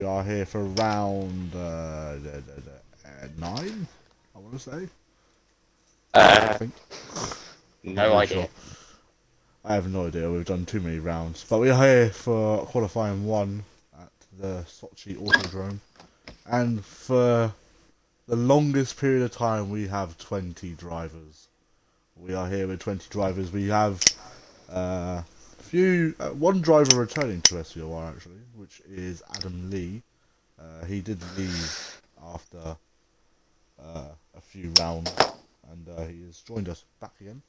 We are here for round 9, I want to say. I Uh, think. Not no very idea. sure. I have no idea. We've done too many rounds. But we are here for qualifying 1 at the Sochi Autodrome. And for the longest period of time, we have 20 drivers. We are here with 20 drivers. We have one driver returning to SVOR actually, which is Adam Lee. He did leave after a few rounds, and he has joined us back again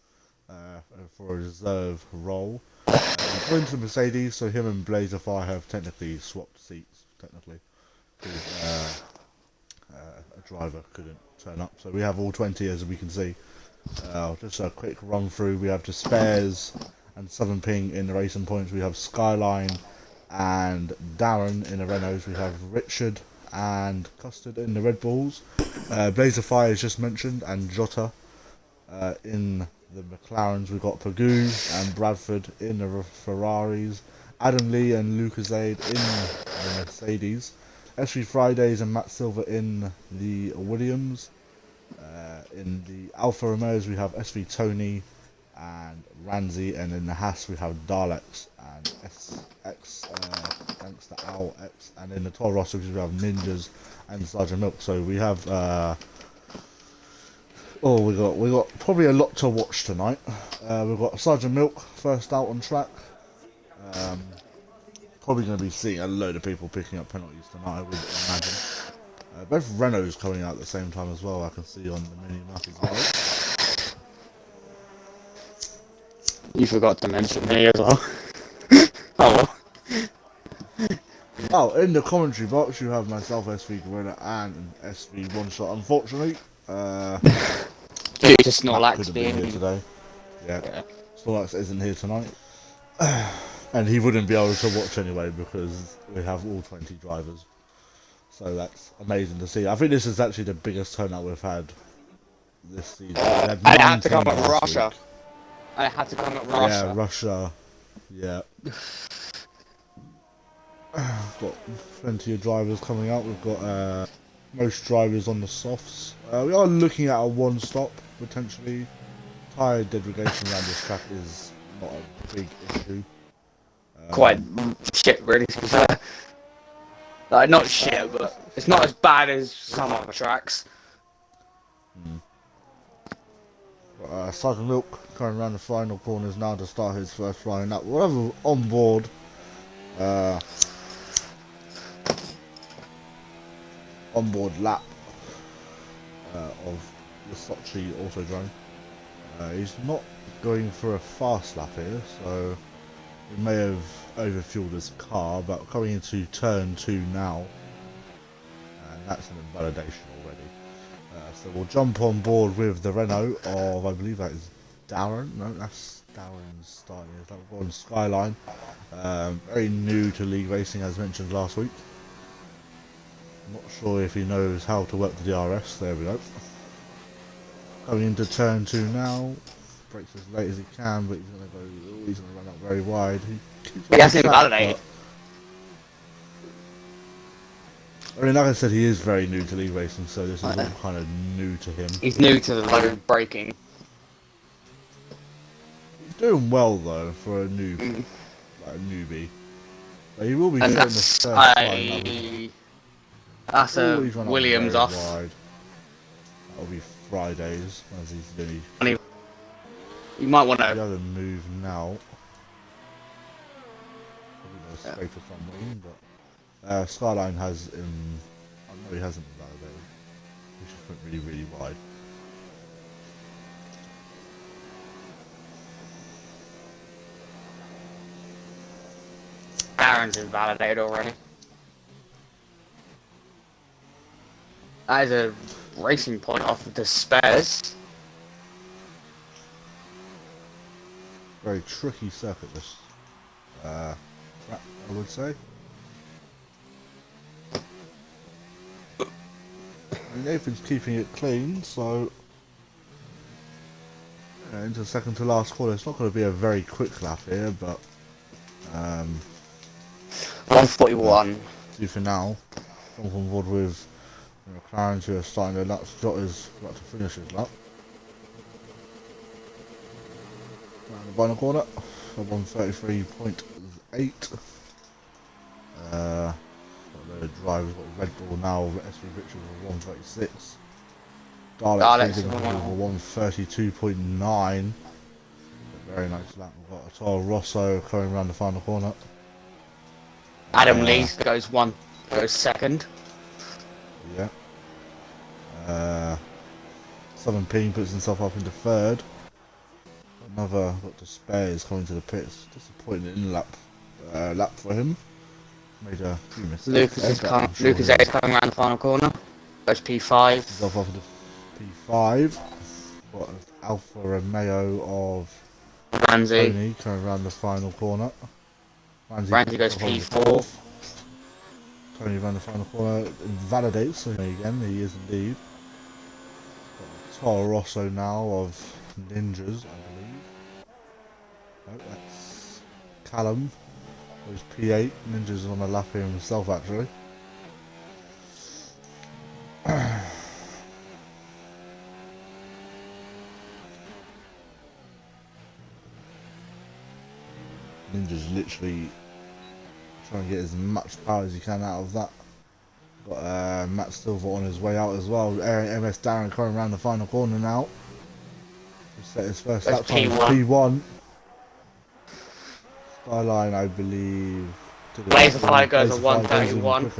for a reserve role. He joined the Mercedes, so him and Blazer Fire have technically swapped seats, technically, because a driver couldn't turn up. So we have all 20 as we can see. Just a quick run through. We have Despairs and Southern Ping in the racing points. We have Skyline and Darren in the Renaults. We have Richard and Custard in the Red Bulls. Blazer Fire is just mentioned, and Jota in the McLarens. We've got Pagoo and Bradford in the Ferraris. Adam Lee and Lucas Aid in the Mercedes. SV Fridays and Matt Silver in the Williams. In the Alfa Romeos we have SV Tony and Ranzi, and in the Haas we have Daleks and SX, thanks to Owl X, and in the Toro Rosso we have Ninjas and Sergeant Milk. So we have we got probably a lot to watch tonight. We've got Sergeant Milk first out on track. Um, Probably going to be seeing a load of people picking up penalties tonight, I would imagine. Both Renaults coming out at the same time as well, I can see on the mini map as well. You forgot to mention me as well. Oh well. Oh, in the commentary box you have myself, SV Gorilla, and SV One Shot. Unfortunately, Due to Matt Snorlax couldn't be here being... today. Yeah, Yeah. Snorlax isn't here tonight. And he wouldn't be able to watch anyway because we have all 20 drivers. So that's amazing to see. I think this is actually the biggest turnout we've had this season. We had And it had to 19 come at last Russia. week. And it had to come at Yeah, Russia. Russia. Yeah. Got plenty of drivers coming out. We've got most drivers on the softs. We are looking at a one stop potentially. Tyre degradation around this track is not a big issue. Quite shit, really, to be fair. Like, not shit, but it's not as bad as some other tracks. Sergeant Milk going around the final corners now to start his first flying lap. We'll have on board onboard lap of the Sochi Autodrome. He's not going for a fast lap here, so he may have overfueled his car, but coming into turn 2 now, and that's an invalidation already. So we'll jump on board with the Renault of, I believe that is Darren. No, that's Darren's starting. That will go on Skyline. Very new to league racing, as mentioned last week. Not sure if he knows how to work the DRS. There we go. Coming into turn 2 now. Brakes as late as he can, but he's gonna run up very wide. He hasn't invalidated. I mean, like I said, he is very new to league racing, so this is all kind of new to him. He's new to the low braking. He's doing well though for a newbie. Like a newbie. But he will be getting the first line. That's a Williams off. Wide. That'll be Fridays, as he's doing. You might want The to... other move now. Probably no scraper from wing, but Skyline has I know he hasn't invalidated. He should put really, really wide. Aaron's invalidated already. That is a racing point off of the spares. Very tricky circuit this track, I would say. And Nathan's keeping it clean, so into second to last corner. It's not going to be a very quick lap here, but 141. P2 for now. Jump on board with McLaren, who are starting their laps. Jot is about to finish his lap. Around the final corner, 133.8. The drivers got Red Bull now, SV Richards with 136. Dalek's leading with 132.9. Very nice lap. We've got Toro Rosso coming around the final corner. Adam Lee goes second. Yeah. Southern Ping puts himself up into third. Another Dr. Spare is coming to the pits. Disappointing in lap for him. Made a few mistakes. Lucas is coming around the final corner. Goes P5. Himself up into P5. Got Alfa Romeo of Ramsey. Tony coming around the final corner. Ramsey goes P4. Tony around the final corner. Invalidates again. He is indeed. Got Toro Rosso now of Ninjas, I believe. Oh, that's Callum. Goes P8. Ninjas on a lap here himself, actually. Ninja's literally trying to get as much power as he can out of that. Got Matt Silver on his way out as well. MS Darren coming around the final corner now. He set his first lap time P1. Skyline, I believe. Blazer Fire goes at 131.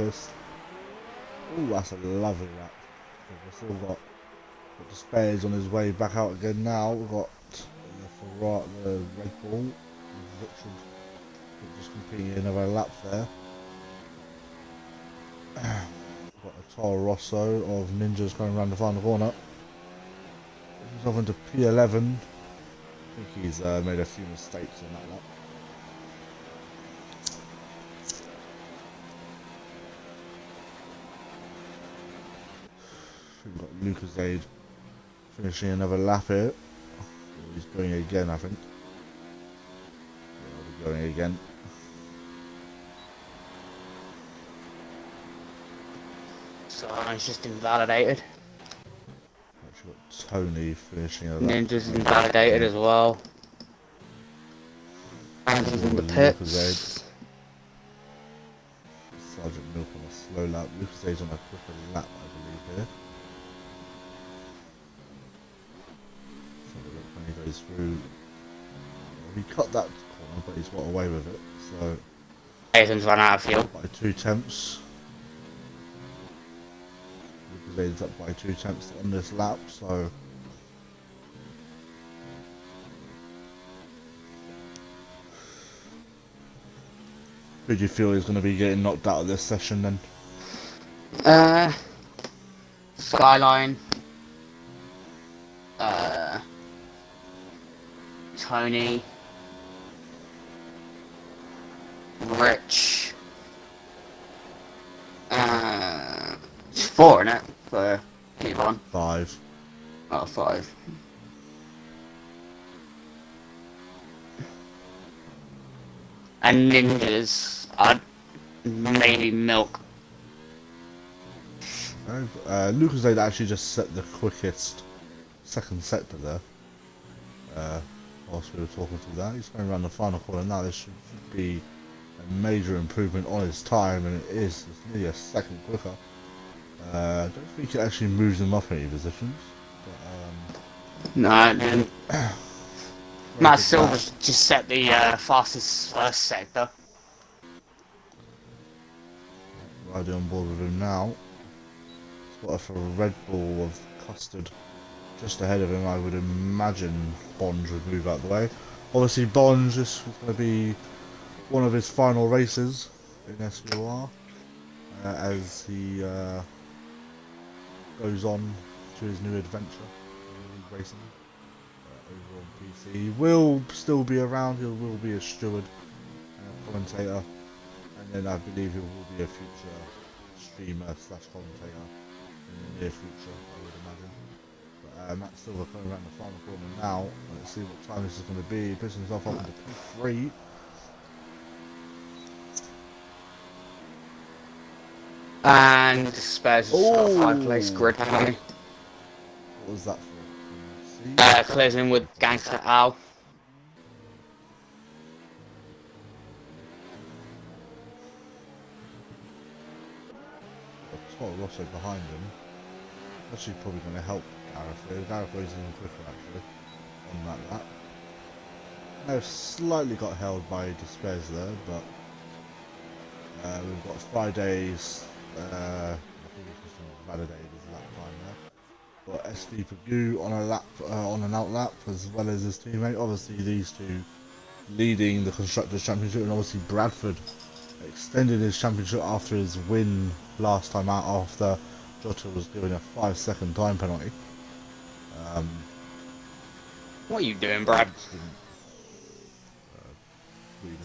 Oh, that's a lovely lap. We've still got the Spares on his way back out again now. We've got the Red Bull. Richard just completing another lap there. Got a Toro Rosso of Ninjas going around the final corner. He's off into P11. I think he's made a few mistakes in that lap. We've got Lucas Aid finishing another lap here. He's going again, I think. Yeah, he'll be going again. So it's just invalidated. Actually got Tony finishing a lap. Ninja's invalidated as well. Ramsey's in the pits. Sergeant Milk on a slow lap. Lucas Aid's on a quicker lap, I believe, here. So look when he goes through. He cut that corner, but he's got away with it. So Nathan's run out of fuel. by 2 tenths. Lucas Aid's up by 2 tenths on this lap, so who do you feel is going to be getting knocked out of this session then? Skyline. Tony. Rich. It's 4, isn't it? For P1. 5. Oh, 5. And Ninjas, I'd maybe Milk. Lucas Aid actually just set the quickest second sector there. Whilst we were talking through that, he's going around the final corner now. This should be a major improvement on his time, and it is. It's nearly a second quicker. I don't think it actually moves him up any positions. But, no, it didn't. Matt Silver's just set the fastest first sector. Riding on board with him now. He's got a Red Bull of Custard just ahead of him. I would imagine Bonge would move out the way. Obviously Bonge, this is going to be one of his final races in SVOR as he goes on to his new adventure in racing over on PC. He will still be around, he will be a steward and a commentator, and then I believe he will be a future streamer slash commentator in the near future, I would imagine. But Matt Silver coming around the final corner now. Let's see what time this is going to be. He puts himself up into P3. And Spares has got a 5 place Oh, grid penalty. what was that for? Can you see? Clears in with Gangster Al. Toro Rosso behind him. Actually, probably going to help Gareth here. Gareth goes even quicker actually on that lap. Now slightly got held by Despairs there, but we've got Friday's. I think it's just validated his lap time there. Got SV Pagoo on a lap, on an out lap, as well as his teammate. Obviously, these two leading the constructors' championship, and obviously Bradford extended his championship after his win last time out after Jota was given a 5-second time penalty. What are you doing, Brad?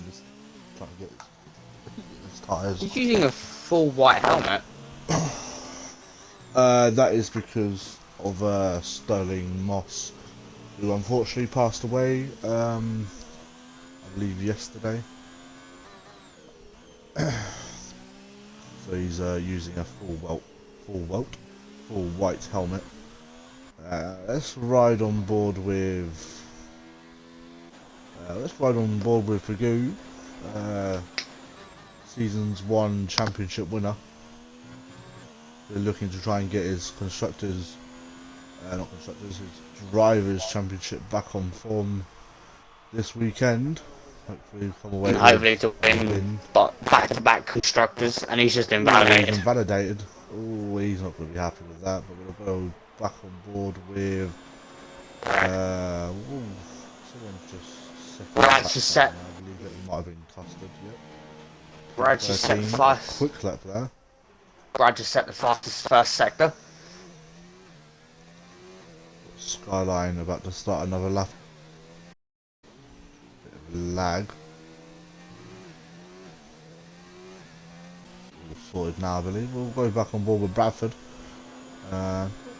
Just trying to get his tyres. He's using a full white helmet. That is because of Sterling Moss, who unfortunately passed away, I believe yesterday. So he's using a full white helmet. Let's ride on board with Pagoo, season's 1 championship winner. They're looking to try and get his his drivers' championship back on form this weekend. Hopefully, come away. And hopefully to win back-to-back constructors, and he's just invalidated. He's invalidated. Oh, he's not going to be happy with that. But we're going to go back on board with. Someone's just. Brad's just set. I believe that he might have been custard. Yep. Brad just set the fast. Quick lap there. Brad just set the fastest first sector. Skyline about to start another lap. Bit of lag. All sorted now, I believe. We'll go back on board with Bradford.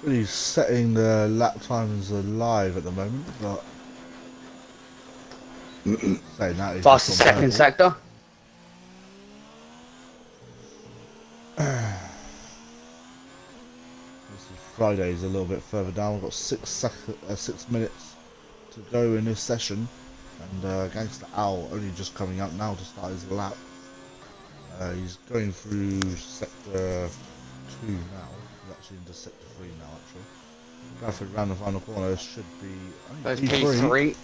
Really setting the lap times alive at the moment, but saying that, Fastest second sector. Friday's a little bit further down. We've got 6 minutes to go in this session, and Gangster Owl only just coming up now to start his lap. He's going through sector 2 now. He's actually into sector 3 now, actually. Bradford round the final corner should be P3.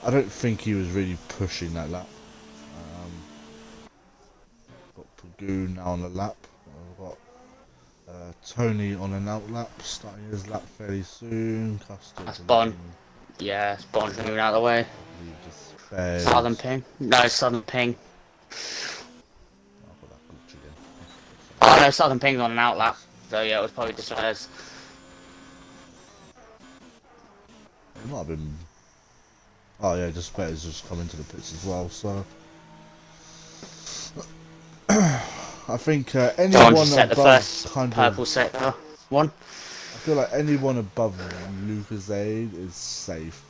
I don't think he was really pushing that lap. Got Pagoo now on the lap. We've got Tony on an out lap, starting his lap fairly soon. Custard. That's Bond. Yeah, Bond's moving out of the way. Southern Ping. No, Southern Ping. Oh no, Southern Ping's on an out lap. So yeah, it was probably Despairs. It might have been. Oh yeah, Despairs just come into the pits as well. So I think anyone John set the above first kind purple of, sector one. I feel like anyone above Lucasade is safe.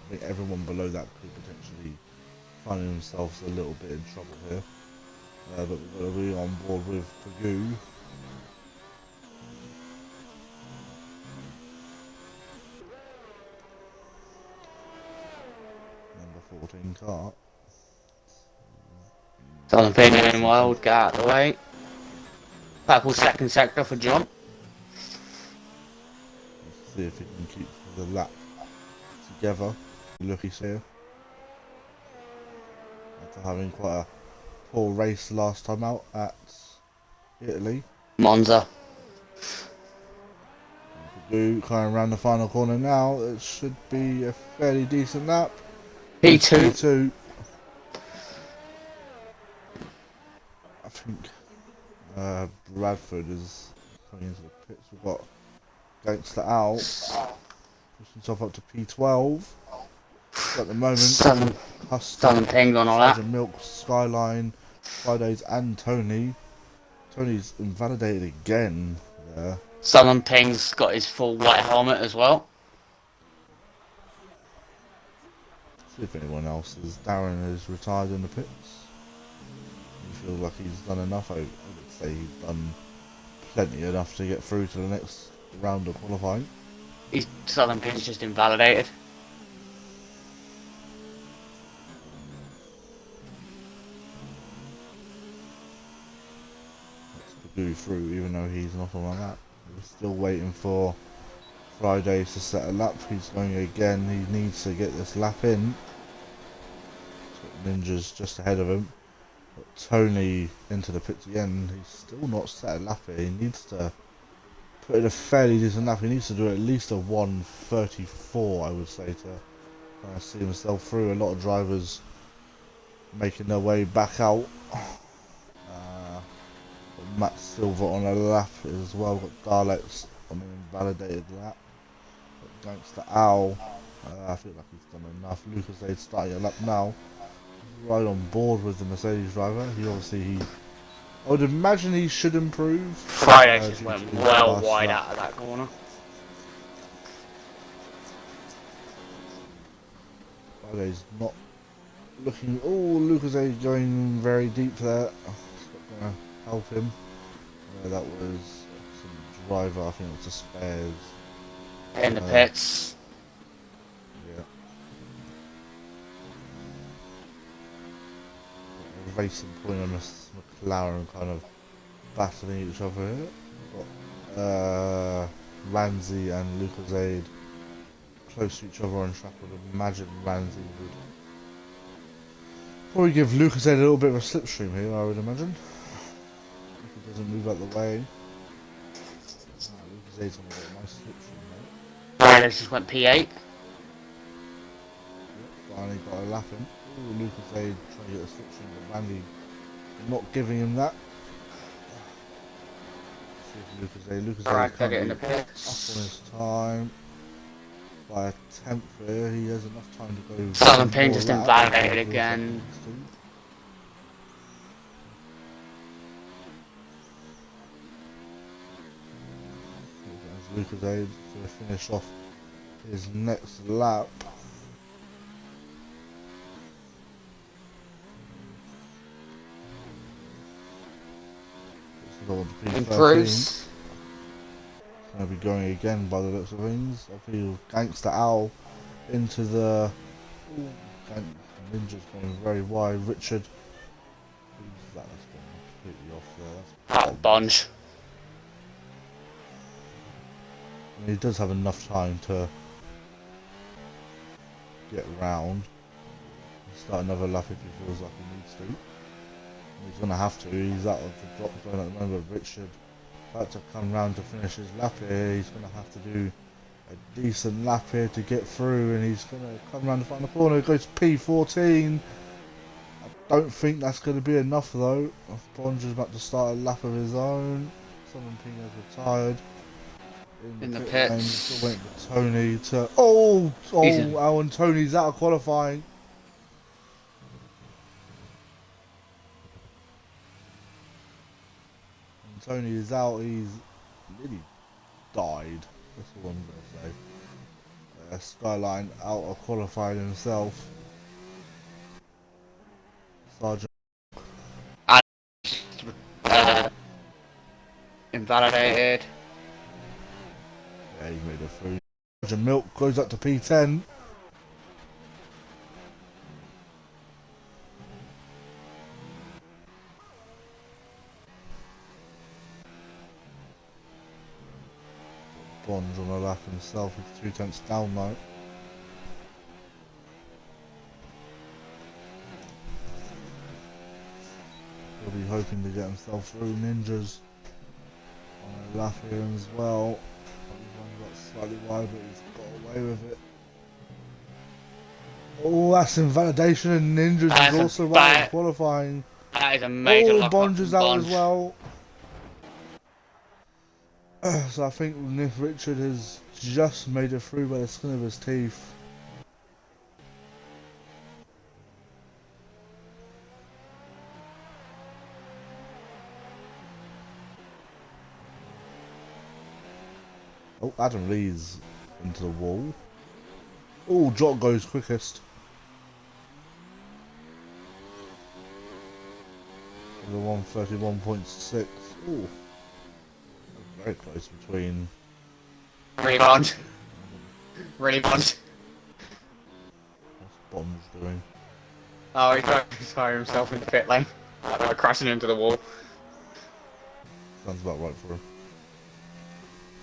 I think everyone below that could potentially find themselves a little bit in trouble here. But we've got to be on board with Pagoo. Number 14 car. Southern Ping in wild, get out of the way. Purple second sector for John. Let's see if he can keep the lap together. Lucky's here. After having quite a poor race last time out at Italy. Monza. Pagoo coming around the final corner now. It should be a fairly decent lap. P2. P2. I think Bradford is coming into the pits. We've got Gangster out, pushing himself up to P12. At the moment, Southern Ping on all that. Sergeant Milk, Skyline, Fridays, and Tony. Tony's invalidated again there. Southern Ping's got his full white helmet as well. See if anyone else is. Darren is retired in the pits. He feels like he's done enough over say he's done plenty enough to get through to the next round of qualifying. His southern pin's just invalidated. That's Pagoo through, even though he's not on a lap. We're still waiting for Friday to set a lap. He's going again. He needs to get this lap in. Ninja's just ahead of him. But Tony into the pits again. He's still not set a lap here. He needs to put in a fairly decent lap. He needs to do at least a 1:34, I would say, to see himself through. A lot of drivers making their way back out. Matt Silver on a lap as well. Got Daleks on an invalidated lap. Got Gangster Owl. I feel like he's done enough. Lucas Aid starting a lap now. He's right on board with the Mercedes driver. I would imagine he should improve. Friday just went well wide out of that corner. Friday's not looking. Oh, Lucas Aid going very deep there. It's not going to help him. That was some driver, I think it was the spares. In the pits. Yeah. Racing point on this McLaren kind of battling each other here. Got Ramsey and Lucas Aid close to each other on track. I would imagine Ramsey would probably give Lucas Aid a little bit of a slipstream here, I would imagine. If he doesn't move out the way. Lucas Aid's on a nice slipstream there. Friday just went P8. Yep, finally got a lap in. Ooh, Lucas Aid trying to get a slipstream, but Randy not giving him that. Lucas Aid currently up on his time by a tenth here. He has enough time to go. Southern Pin just invalidated again. Lucas Aid to finish off his next lap. Improves. Going to be going again by the looks of things. I feel Gangster Owl into the. Ooh, Ninja's going very wide. Richard. Who's that? That's going completely off there. That's Bunge. I mean, he does have enough time to get round. Start another lap if he feels like he needs to. He's going to have to. He's out of the drop zone at the moment. Richard about to come round to finish his lap here. He's going to have to do a decent lap here to get through, and he's going to come round the final corner. It goes P14. I don't think that's going to be enough though. Bonge is about to start a lap of his own. Someone Ping has retired. In the pits. Still waiting for Tony to. Oh, Alan Tony's out of qualifying. Tony is out, he's nearly died, that's all I'm going to say. Skyline out of qualifying himself. Sergeant. Invalidated. Yeah, he made it through. Sergeant Milk goes up to P10. Bonge on a lap himself with 2 tenths down though. He'll be hoping to get himself through. Ninjas on a lap here as well. He's got slightly wide, but he's got away with it. Oh, that's invalidation, and Ninjas is also right in qualifying. That is a major lock. Bonge is out as well. So I think Richard has just made it through by the skin of his teeth. Oh, Adam Lee's into the wall. Oh, Jot goes quickest. the 131.6. Ooh, very close between. Rebound. Rebound. What's Bonds doing? Oh, he tried to fire himself in the pit lane. Crashing into the wall. Sounds about right for him.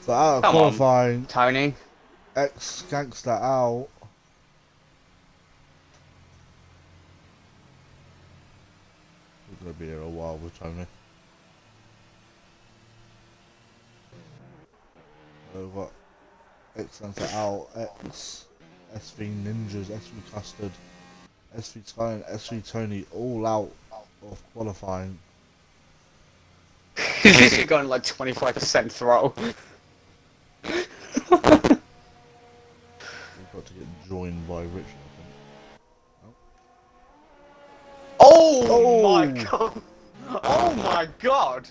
So out of Come on, qualifying, Tony. Gangster out. We're gonna be here a while with Tony. We've got X Gangster out, X, SV Ninjas, SV Custard, SV Sky and SV Tony all out of qualifying. He's literally gone like 25% throttle. We've got to get joined by Richard, I think. Oh my god! Oh my god!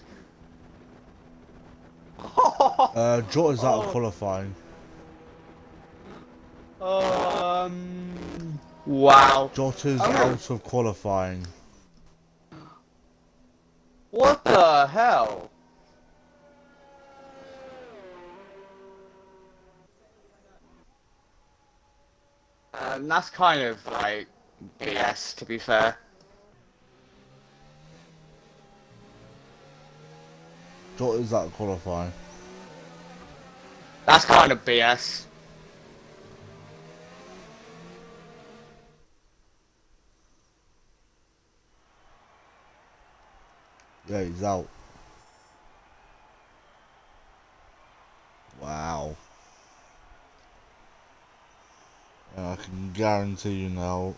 Jota's out of qualifying. Wow. Jota's out of qualifying. What the hell? That's kind of like BS, to be fair. Jota's out of qualifying. That's kind of BS. Yeah, he's out. Wow. And I can guarantee you now.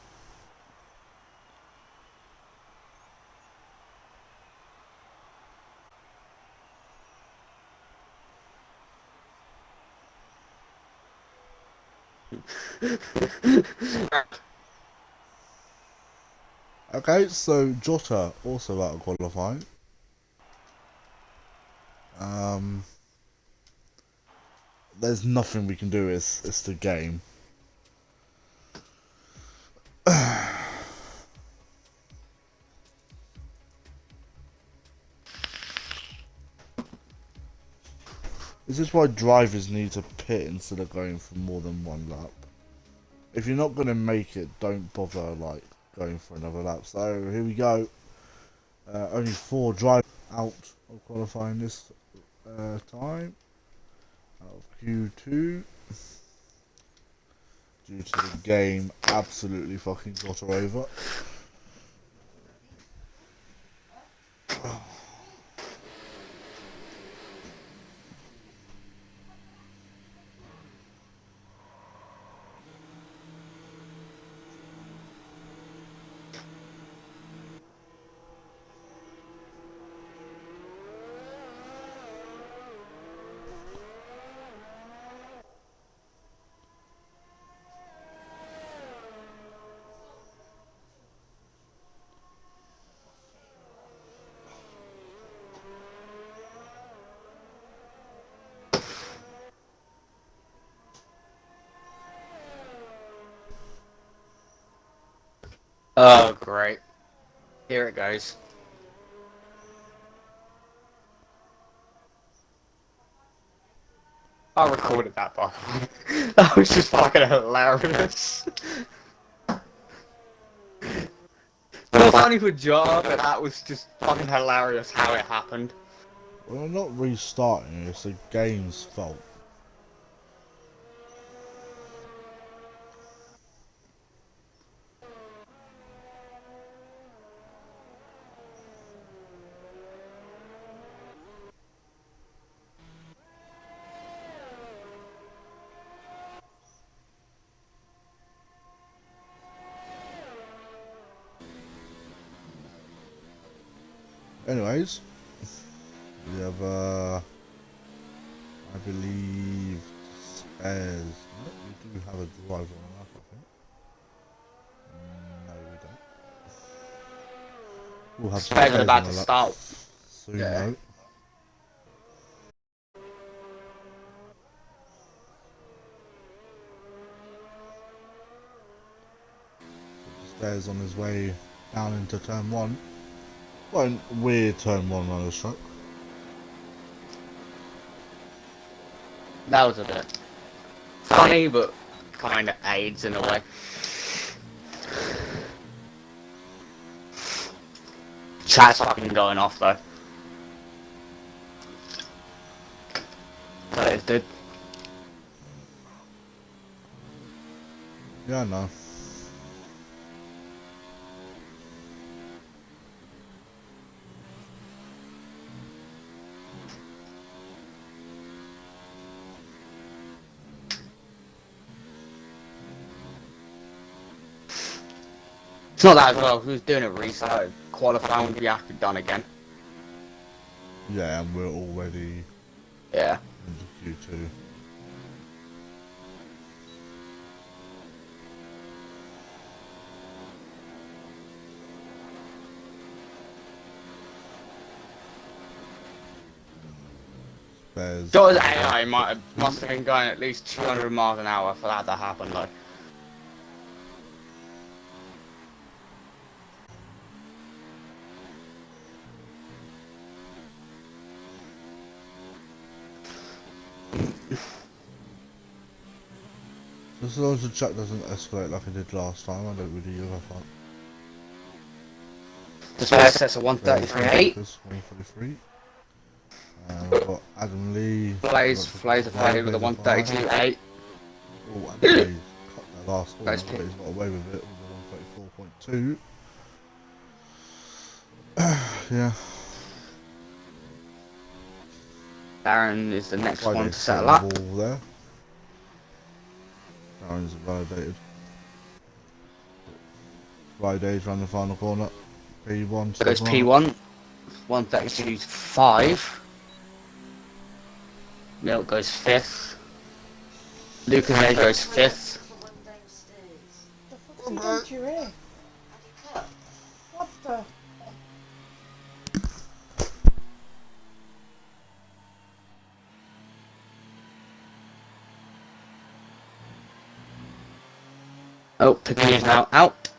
Okay, so Jota also out of qualifying. There's nothing we can do. It's the game. This is why drivers need to pit instead of going for more than one lap. If you're not gonna make it, don't bother like going for another lap. So here we go. Only 4 drivers out of qualifying this time. Out of Q2. Due to the game absolutely fucking got her over. Oh, great. Here it goes. I recorded that, by the way. That was just fucking hilarious. Not funny for Jar, but that was just fucking hilarious how it happened. Well, I'm not restarting, it's the game's fault. Anyways, we have I believe spares. No, we do have a driver on that, I think. No, we don't. We'll have Spares are spares about on to the lap start. soon, Yeah. though. Spares on his way down into turn 1. Quite a weird turn one runner stroke. That was a bit funny, but kind of aids in a way. Chat's fucking going off though. That is, dude. Yeah, no. It's not that as well. Who's doing it restarted? Qualifying would be after done again. Yeah, and we're already Yeah. into Q2. There's Joe's AI must have been going at least 200 miles an hour for that to happen though. as long as the chat doesn't escalate like it did last time, I don't really give a fuck. The spare sets a 133.8. 133. We've got Adam Lee. Flays a play with a 132.8. Oh, Adam Lee cut that last one, Nice but pick. he's got away with it with a 134.2. Yeah. Darren is the next one to Friday's settle taking up. the ball there. Darren's validated. Friday's run the final corner. P1. So goes P1. 132.5. Milk goes 5th. Lucas A goes 5th. The fuck have you done to your ear? What the? Oh, Picking is now out.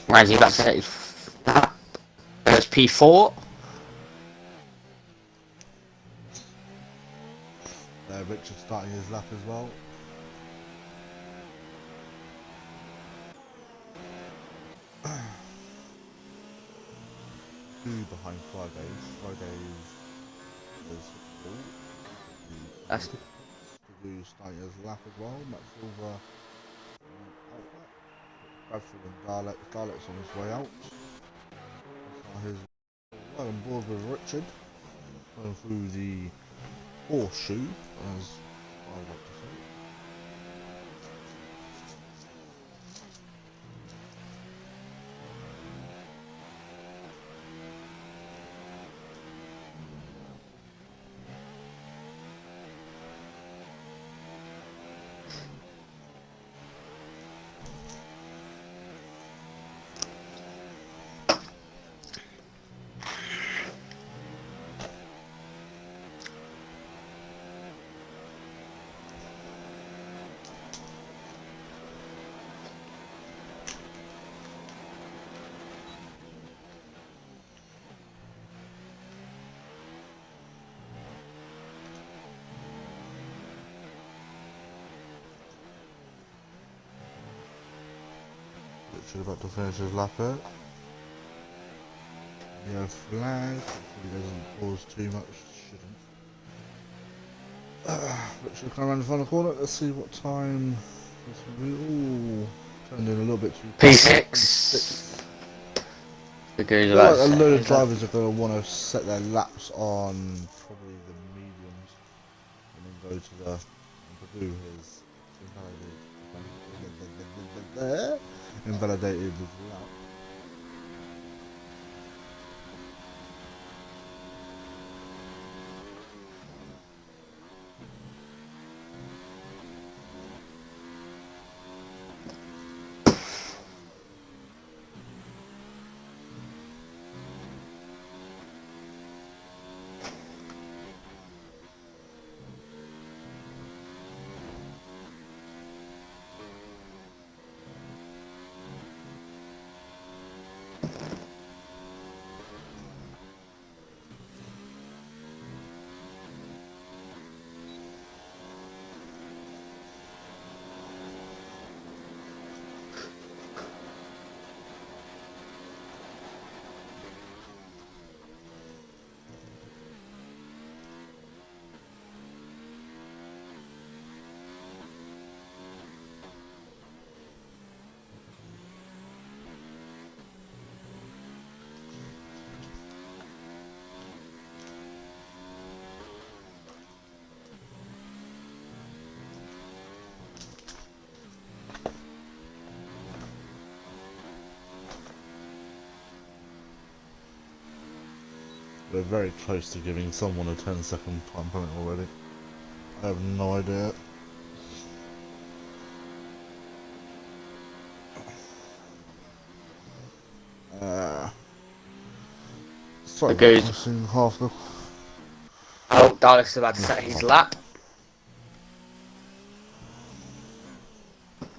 Where's he about to say? There's P4. Richard starting his lap as well. Two behind Fridays. Fridays is That's Purdue starting his lap as well. Matt Silver outlet. Bradford and Garlett's on his way out. So his well on board with Richard. Going through the horseshoe, as I like to say. Richard about to finish his lap here. Yellow flag. Hopefully he doesn't pause too much. Shouldn't. But should come around the final corner. Let's see what time this will be. Ooh, turned in a little bit too quick. P6. Because I feel like about a to load say, of is that drivers are going to want to set their laps on probably the mediums and then go to the and do his invalidated lap. We're very close to giving someone a 10-second time penalty already. I have no idea. Sorry about Okay. missing half the... Oh, Dalek's is about to set his lap.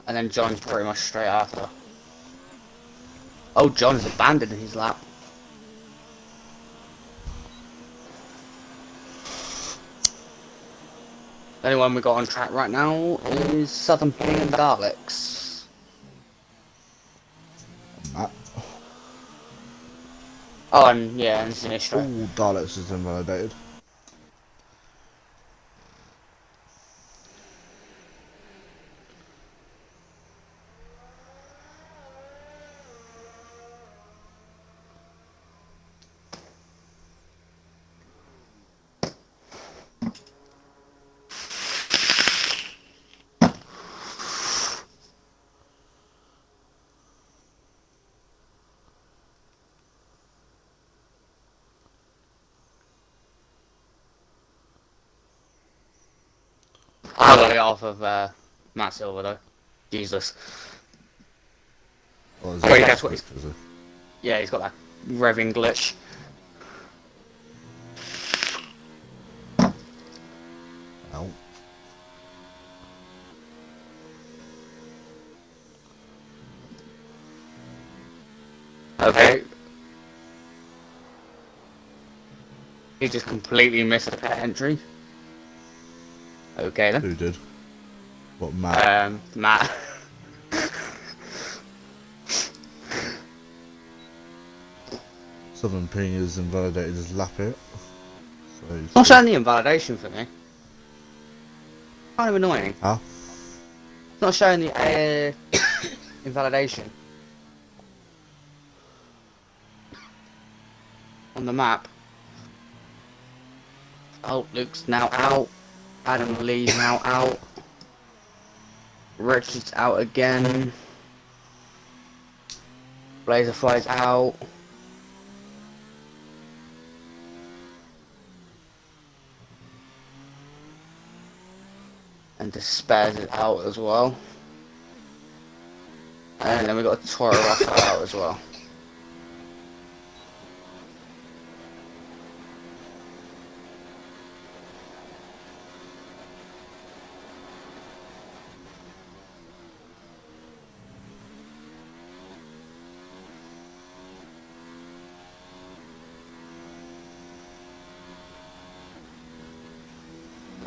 And then John's pretty much straight after. Oh, John's abandoned his lap. The only one we got on track right now is Southern Ping and Daleks. Matt. Oh, and yeah, and Sinistro. All Daleks is invalidated. I got it off of Matt Silver though. Jesus. Oh, is Wait, it that's what quick, is it? Yeah, he's got that revving glitch. Ow. Okay. He just completely missed the pet entry. Okay then. Who did? What, Matt? Matt. Southern Ping is invalidated as lap it. So It's not showing the invalidation for me. Kind of annoying. Huh? It's not showing the invalidation on the map. Oh, Luke's now out. Adam Lee's now out. Richard's out again. Blazer flies out. And Despairs is out as well. And then we got Toro Rosso out as well.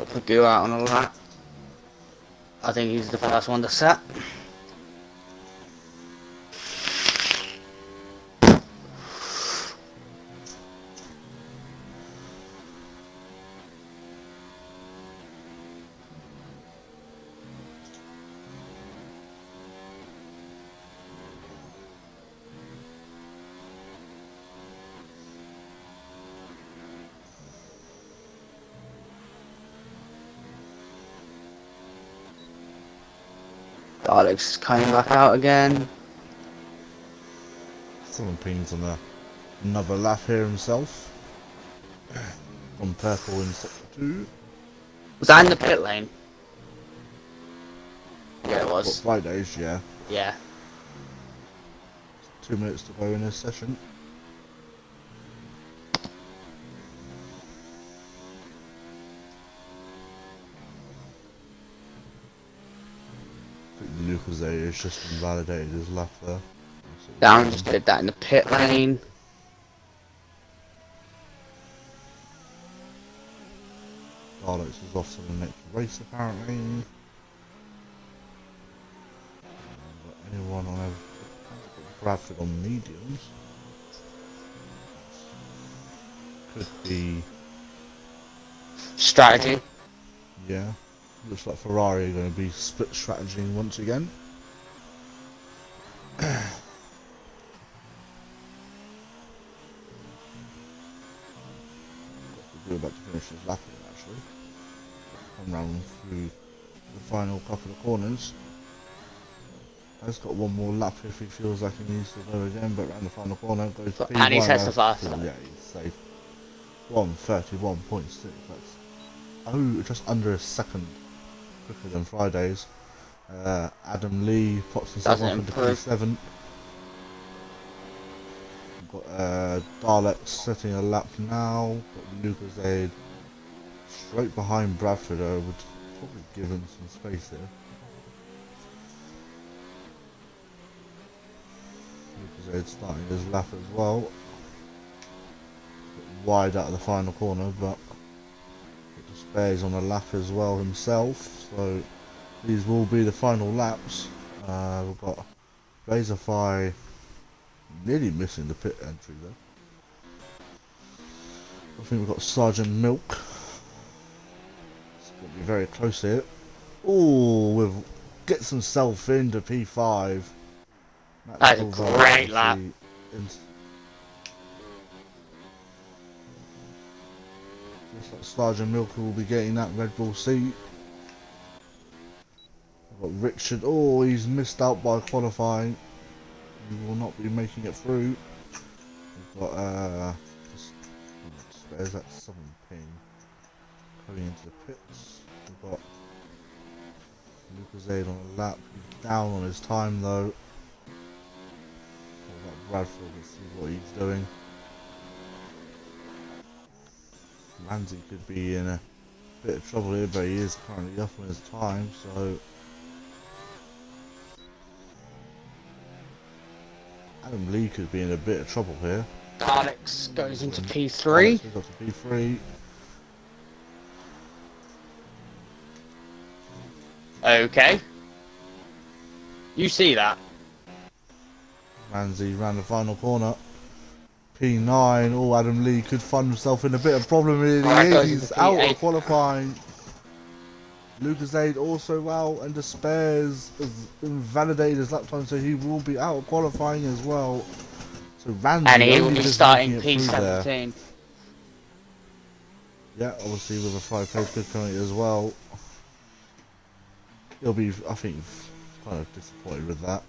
Put Goo out on a lap. I think he's the first one to set. Alex coming back out again. 7 pings on another lap here himself. From purple in sector 2. Was that in the pit lane? Yeah, it What, was. Fridays, yeah. Yeah. 2 minutes to go in this session. I think Lucas there has just invalidated his lap there. Down just did that in the pit lane. Alex is off to the next race apparently. Anyone on Bradford on mediums? Could be. Strategy. Yeah. Looks like Ferrari are going to be split strategy once again. We're about to finish this lap here actually. Come round through the final couple of corners. He's got one more lap if he feels like he needs to go again, but round the final corner goes P1. And he sets the fast. Yeah, he's safe. 1:31.6. That's just under a second quicker than Friday's. Adam Lee pops himself off into P7. We've got Dalek setting a lap now. Got Lucas Aid straight behind Bradford. I would probably give him some space here. Lucas Aid starting his lap as well. Bit wide out of the final corner, but Spares on a lap as well himself. So these will be the final laps. We've got Razorfly nearly missing the pit entry there. I think we've got Sergeant Milk. It's going to be very close here. Oh, gets himself into P5. That's a great lap. Looks like Sergeant Milk will be getting that Red Bull seat. We've got Richard. Oh, he's missed out by qualifying. He will not be making it through. We've got Spares that 7 ping coming into the pits. We've got Lucas Aid on a lap. He's down on his time though. We've got Bradford. Let's see what he's doing. Ramsey could be in a bit of trouble here, but he is currently up on his time, so Adam Lee could be in a bit of trouble here. Alex goes into P3. Alex goes up to P3. Okay. You see that? Ramsey ran the final corner. P9. Oh, Adam Lee could find himself in a bit of problem here. He's out of qualifying. Lucas Aid also out, and Despairs has invalidated his lap time, so he will be out of qualifying as well. So Ramsey and he will be starting P17. Yeah, obviously with a 5-page good penalty as well. He'll be, I think, kind of disappointed with that.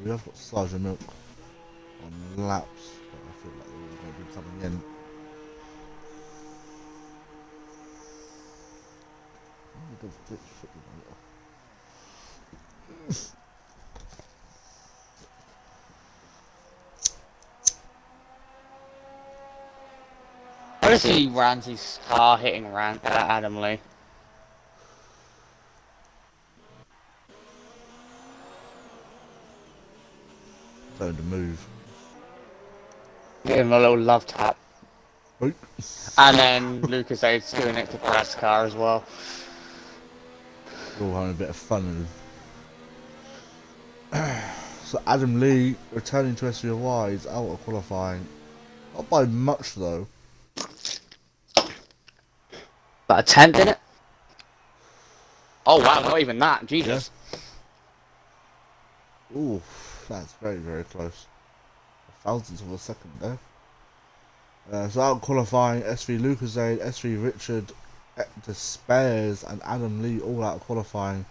We have got Sergeant Milk on laps, but I feel like they're all going to be coming in. I just see Ramsey's car hitting Adam Lee. Time to move. Give him a little love tap. Oop. And then Lucas Aid's doing it to Brad's car as well. We're all having a bit of fun. So Adam Lee returning to SVOR is out of qualifying. Not by much though. About a tenth in it? Oh wow, not even that. Jesus. Yeah. Ooh, that's very, very close. Thousandths of a second there. So out qualifying, SV Lucas Aid, SV Richard, Despairs and Adam Lee all out qualifying.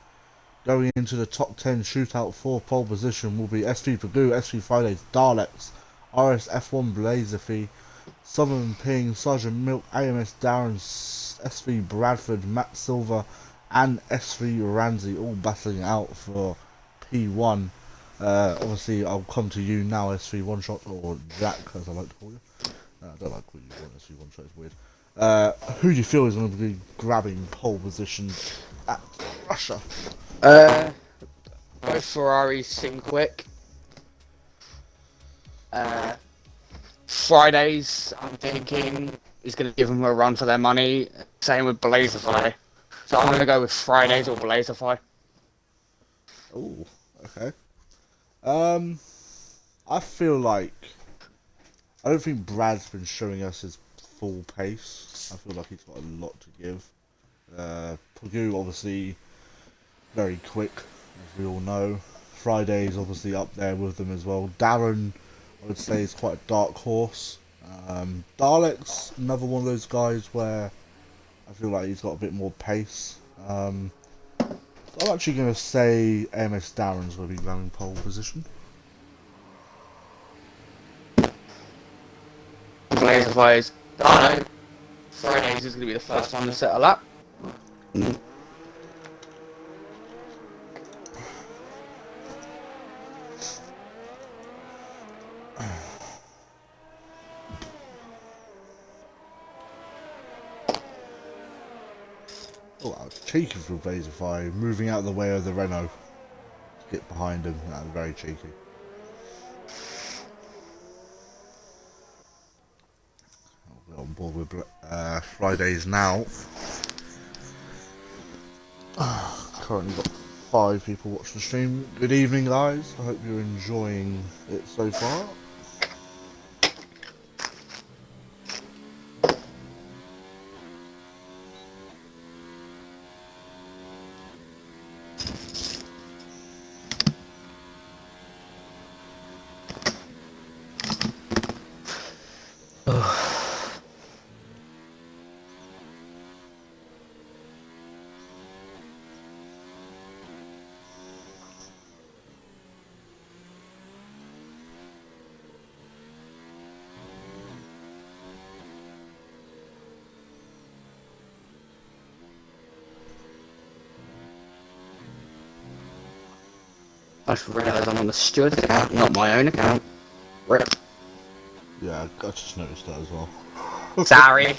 Going into the top 10 shootout for pole position will be SV Pagoo, SV Fridays, Daleks, RSF1 Blazerfee, Southern Ping, Sergeant Milk, AMS Darren, SV Bradford, Matt Silver, and SV Ramsey all battling out for P1. Obviously, I'll come to you now, SV One Shot, or Jack, as I like to call you. I don't like calling you SV One Shot, it's weird. Who do you feel is going to be grabbing pole position at Russia? Both Ferraris sing quick. Fridays, I'm thinking, is going to give them a run for their money. Same with Blazerfly. So I'm going to go with Fridays or Blazerfly. Oh, okay. I feel like I don't think Brad's been showing us his full pace. I feel like he's got a lot to give. Pagoo obviously very quick, as we all know. Friday's obviously up there with them as well. Darren, I would say, is quite a dark horse. Dalek's another one of those guys where I feel like he's got a bit more pace. So I'm actually going to say AMS Darren's going to be running pole position. Blazerfly no. Fridays is going to be the first one to settle up. Oh, that was cheeky for Blazerfly, moving out of the way of the Renault to get behind him. That was very cheeky. We're on board with Fridays now. Currently got 5 people watching the stream. Good evening, guys. I hope you're enjoying it so far. I just realised I'm on the steward's account, not my own account. Rip. Yeah, I just noticed that as well. Sorry.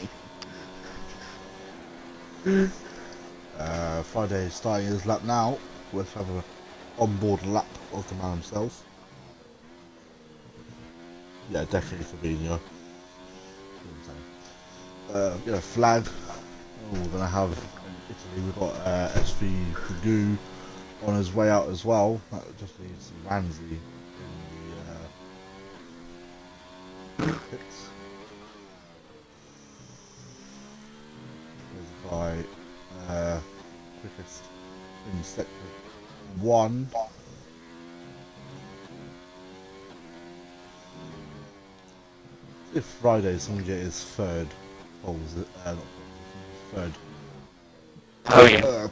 Friday is starting his lap now. Let's have an onboard lap of the man himself. Yeah, definitely Fabinho. Flag. Oh, we're gonna have in Italy. We've got SV Pagoo on his way out as well. That just leaves Ramsey in the pits. By quickest in sector 1. If Friday's going to get his third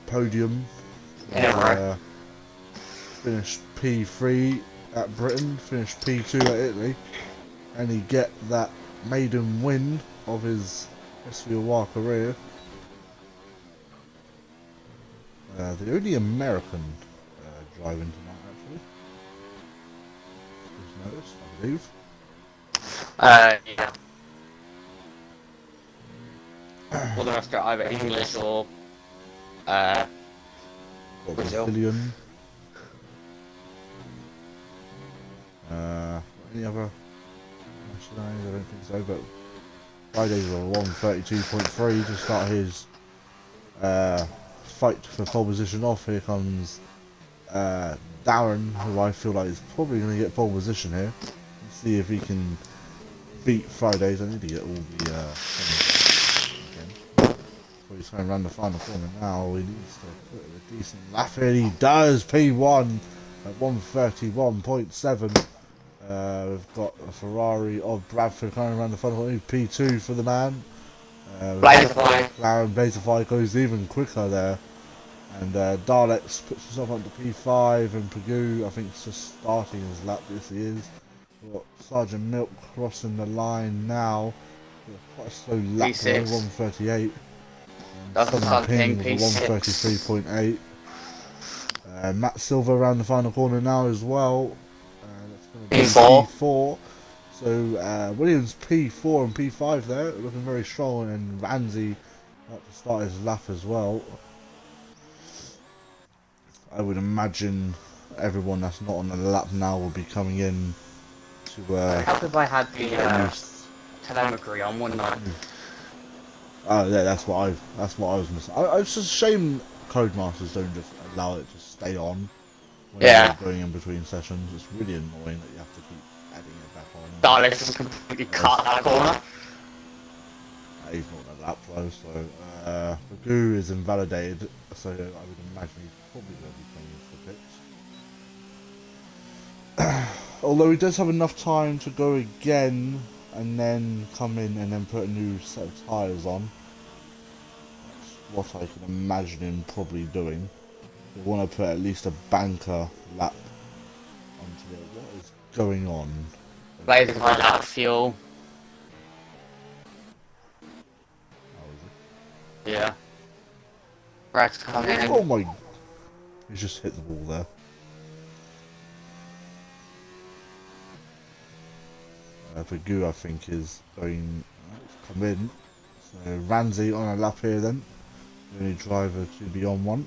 podium. Yeah, Finished P3 at Britain, finished P2 at Italy, and he get that maiden win of his SVOR career. The only American driving tonight, actually. Just noticed, I believe. Yeah. All the rest are either English or Brazil. Brazilian. Any other nationalities? I don't think so, but Fridays were 132.3 to start his fight for pole position off. Here comes Darren, who I feel like is probably going to get pole position here. Let's see if he can beat Fridays. I need to get all the again. So he's going around the final corner now. He needs to put a decent lap in. He does. P1 at 131.7. We've got a Ferrari of Bradford coming around the final corner. P2 for the man. Blazerfly. Blazerfly goes even quicker there. And Daleks puts himself onto P5, and Pagoo, I think, is just starting his lap. Yes, he is. We've got Sergeant Milk crossing the line now. Quite a slow lap there, P6. 138. That's Southern Sun Ping Ping, with a P6. 133.8. Matt Silver around the final corner now as well. That's going to be P4. P4. So Williams P4 and P5 there, looking very strong, and Ramsey about to start his lap as well. I would imagine everyone that's not on the lap now will be coming in to How if I had the telemetry on, wouldn't I? Oh yeah, that's what I was missing. It's just a shame Codemasters don't just allow it to stay on when Yeah. you're going in between sessions. It's really annoying that you have to keep adding it back on. Daleks just completely cut that corner. He's not on the lap though, so Magoo is invalidated, so I would imagine he's probably going to be playing for pits. Although he does have enough time to go again and then come in and then put a new set of tyres on. That's what I can imagine him probably doing. They want to put at least a banker lap onto it. What is going on? Blazing hard out of fuel. How is Yeah. Rex coming it? in. Oh my! He's just hit the wall there. Pagoo, I think, is going to come in. So Ramsey on a lap here then. The only driver to be on one.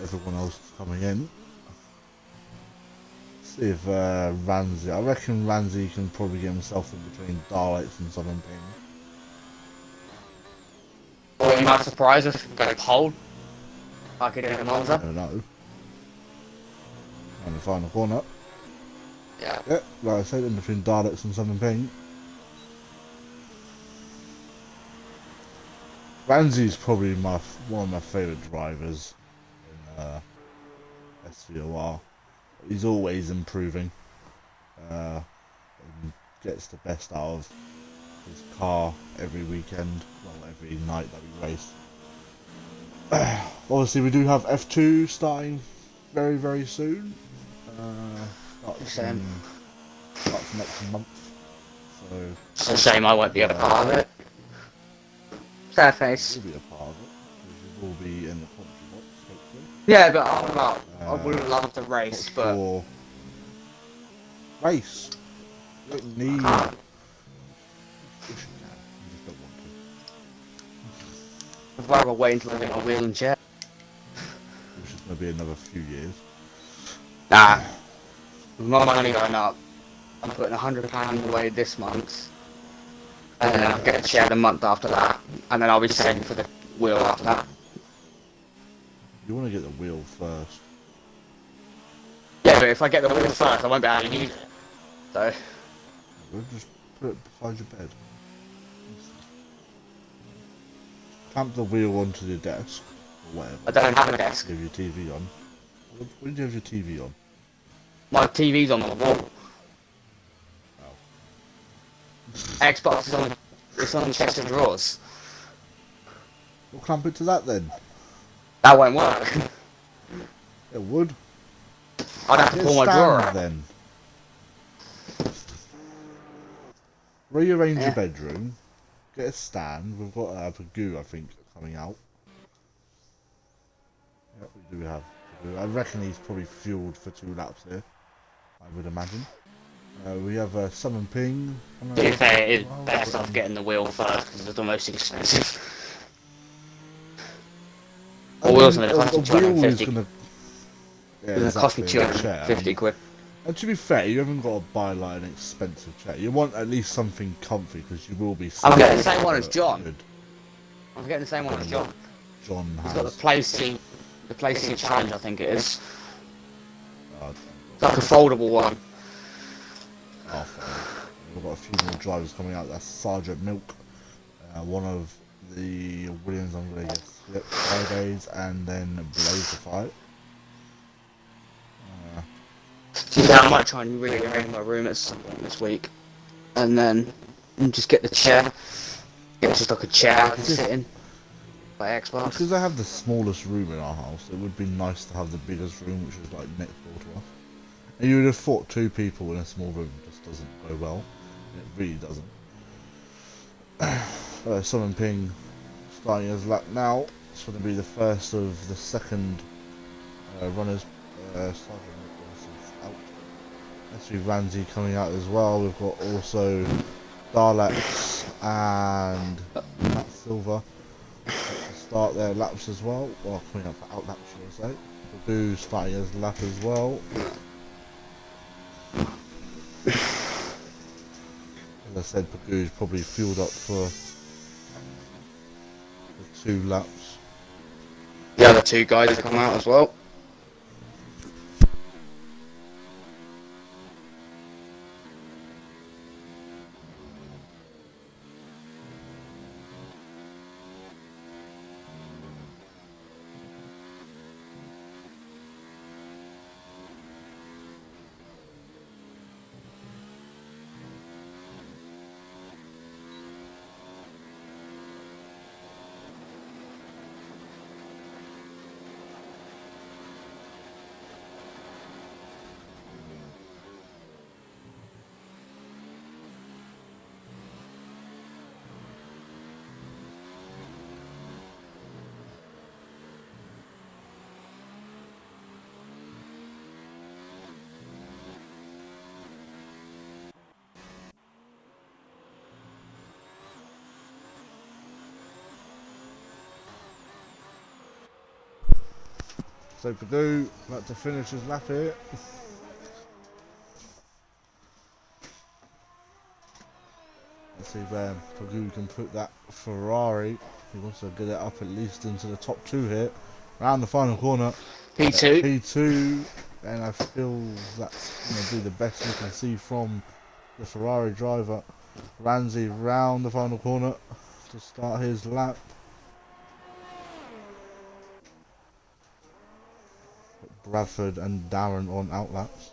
As everyone else is coming in. See if Ramsey. I reckon Ramsey can probably get himself in between Daleks and Southern Ping. Well, you might surprise us if we go cold. Like it in a I Monza. don't know. On the final corner. Yeah. Yep, like I said, in between Daleks and Southern Ping. Ramsey's probably one of my favourite drivers in SVOR. He's always improving. And gets the best out of his car every weekend, well, every night that we race. Obviously, we do have F2 starting very, very soon. Starts next month. So It's a shame I won't be a part of it. Sad face. you'll be a part of it, because you will be in the country box, hopefully. Yeah, but I would love to race, but For race. You don't need. I Of course you can. You just don't want to. would rather wait until I get my wheel and chair. Which is going to be another few years. Nah. With my money going up, I'm putting £100 away this month. And then I'll get a chair the month after that. And then I'll be saving for the wheel after that. You want to get the wheel first. Yeah, but if I get the wheel first, I won't be able to use it. So, Well, just put it beside your bed. Clamp the wheel onto your desk, or whatever. I don't have a desk. You have your TV on. When do you have your TV on? My TV's on the wall. Oh. Xbox is on the chest of drawers. Well, clamp it to that then. That won't work. It would. I'd have to Get a pull my stand drawer out. then. Rearrange Yeah. your bedroom. Get a stand. We've got Pagoo, I think, coming out. Yep, we do have Pagoo. I reckon he's probably fueled for 2 laps here. I would imagine. We have Summon Ping. To be fair, it's best off getting the wheel first because it's the most expensive. I Or mean, wheels are going to cost the you wheel is 250. gonna- Yeah, It's going to cost me exactly, a chair. 250 quid. And to be fair, you haven't got to buy like an expensive chair. You want at least something comfy because you will be. I'm getting the sitting same one for as John. good. I'm getting the same one as John. John He's got the has. PlayStation Challenge, I think it is. Oh, It's like a foldable one. fine. We've got a few more drivers coming out. That's Sergeant Milk, one of the Williams. I'm gonna guess. Yep, Fridays, and then Blazerfight. Yeah, I might try and rearrange my room at some point this week. And then just get the chair. Get just like a chair I can sit in. by Xbox. Because I have the smallest room in our house, it would be nice to have the biggest room, which is like next door to us. And you would have thought 2 people in a small room just doesn't go well. And it really doesn't. Summon Ping starting his lap now. It's going to be the first of the second runners. Sergeant out. SV Ramsey coming out as well. We've got also Daleks and Matt Silver to start their laps as well. Well, coming up for out laps, should I say. Boo starting his lap as well. As I said, Pagoo's probably fueled up for the 2 laps. The other 2 guys have come out as well. So Pagoo about to finish his lap here. Let's see where Pagoo can put that Ferrari. He wants to get it up at least into the top 2 here. Round the final corner. P2. P2. And I feel that's going to be the best you can see from the Ferrari driver. Ramsey round the final corner to start his lap. Bradford and Darren on outlaps.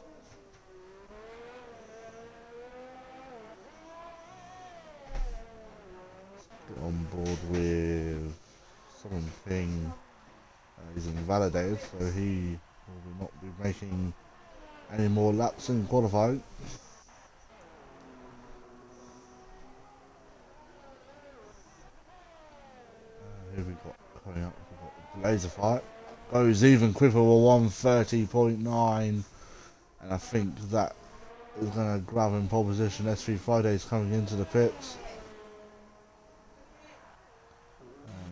Get on board with Summon Ping. He's invalidated, so he will not be making any more laps in qualifying. Who we got coming up? We've got Laser Fight. Goes even quicker with 130.9, and I think that is going to grab him pole position. SV Friday's coming into the pits,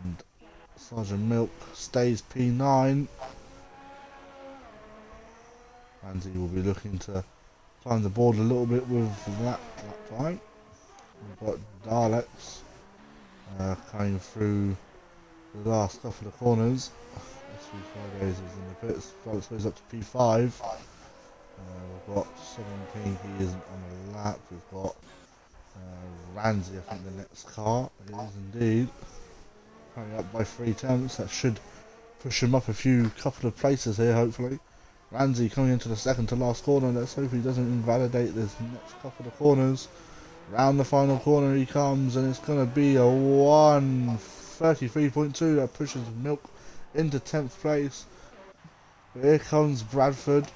and Sergeant Milk stays P9. Ramsey will be looking to climb the board a little bit with lap time. We've got Daleks coming through the last couple of corners. SV Fridays is in the pits. Daleks goes up to P5. We've got 17, he isn't on the lap. We've got Ramsey, I think the next car. It is indeed. Coming up by 3 tenths. That should push him up a couple of places here, hopefully. Ramsey coming into the second to last corner. Let's hope he doesn't invalidate this next couple of corners. Round the final corner he comes, and it's going to be a 1:33.2 that pushes Milk into 10th place. But here comes Bradford.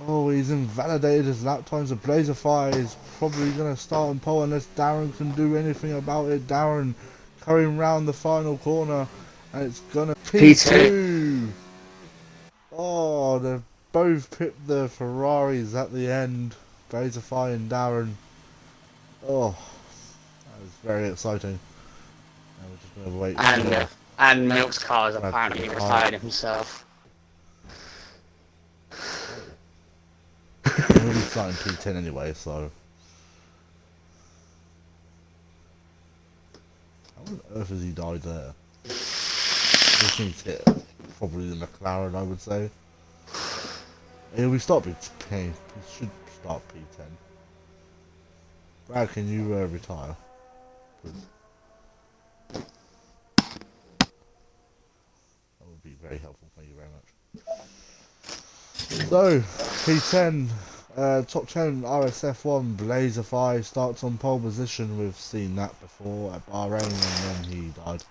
Oh, he's invalidated his lap times. The Blazer Fire is probably going to start on pole unless Darren can do anything about it. Darren coming round the final corner, and it's going to P2. Oh, they've both pipped the Ferraris at the end. Blazer Fire and Darren. Oh, that was very exciting. Now we're just going to wait. And Milk's car is apparently retired himself. He'll be starting P10 anyway, so. How on earth has he died there? This thing's hit probably the McLaren, I would say. Yeah, we start P10. We should start P10. Brad, can you retire? Please. That would be very helpful, thank you very much. So, P10, top 10 RSF1, Blazer 5 starts on pole position. We've seen that before at Bahrain, and then he died.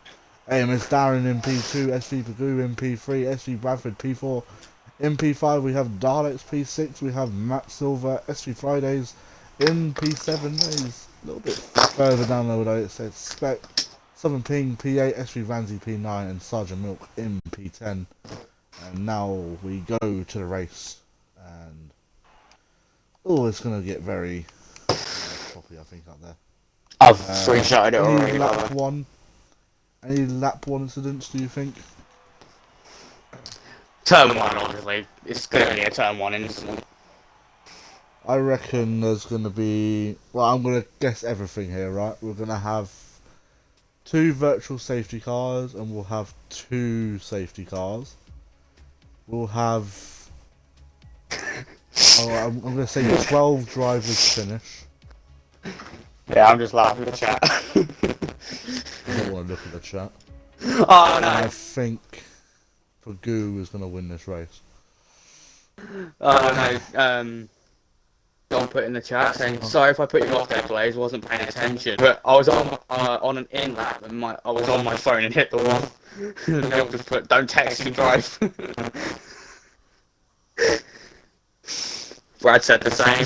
AMS Darren in P2, SV Pagoo in P3, SV Bradford P4. In P5 we have Daleks P6, we have Matt Silver, SV Fridays in P7. He's a little bit further down the road. It says Spec, Southern Ping P8, SV Ramsey P9, and Sergeant Milk in P10. And now we go to the race. And it's going to get very choppy, I think, up there. I've screenshotted it already. Any lap 1 incidents, do you think? Turn 1, obviously. It's clearly a turn 1 incident. I reckon there's going to be... Well, I'm going to guess everything here, right? We're going to have 2 virtual safety cars, and we'll have 2 safety cars. We'll have... I'm going to say 12 drivers finish. Yeah, I'm just laughing at the chat. I don't want to look at the chat. Oh, no. And I think Pagoo is going to win this race. Oh, no. John put in the chat saying, sorry if I put you off there, Blaze, wasn't paying attention. But I was on an in lap and I was on my phone and hit the wall. And they'll just put, don't text me, drive. Brad said the same.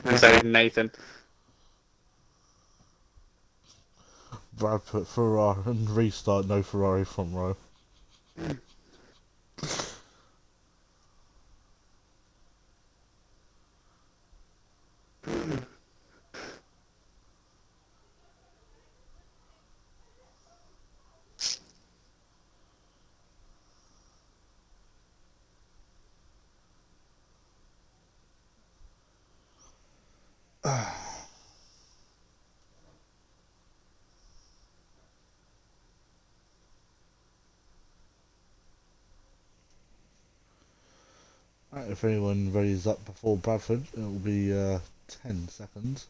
And so did Nathan. Brad put Ferrari and restart, no Ferrari front row. Right, if anyone readies up before Bradford, it will be 10 seconds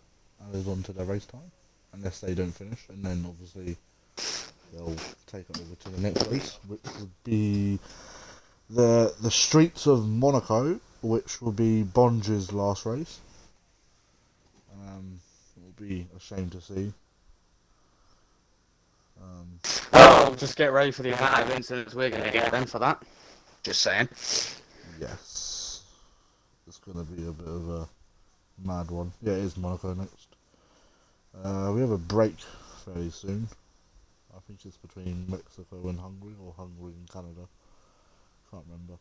added on to their race time, unless they don't finish, and then obviously they'll take it over to the next race, which would be the Streets of Monaco, which will be Bonge's last race. It will be a shame to see. Just get ready for the amount of incidents we're going to get then for that. Just saying. Yes. It's going to be a bit of a mad one. Yeah, it is Monaco next. We have a break fairly soon. I think it's between Mexico and Hungary, or Hungary and Canada. Can't remember.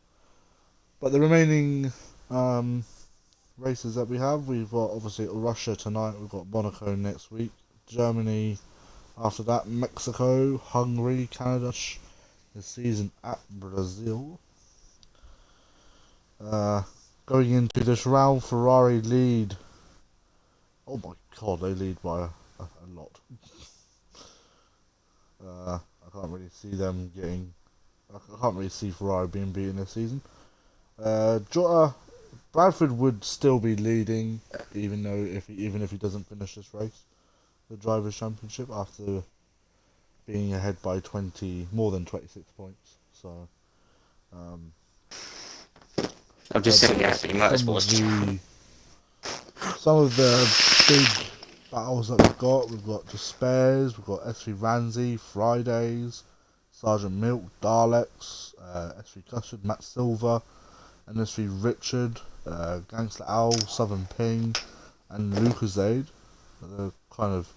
But the remaining races that we have, we've got obviously Russia tonight, we've got Monaco next week, Germany after that, Mexico, Hungary, Canada, the season at Brazil. Going into this round, Ferrari lead. Oh my god, they lead by a lot. I can't really see them getting... I can't really see Ferrari being beaten this season. Bradford would still be leading, even if he doesn't finish this race, the Drivers' Championship, after being ahead by more than 26 points. So, I've just seen the SV Motorsports. Some of the big battles that we've got Despairs, we've got SV Ramsey, Fridays, Sergeant Milk, Daleks, SV Custard, Matt Silver, and SV Richard, Gangster Owl, Southern Ping, and Lucasade. They're kind of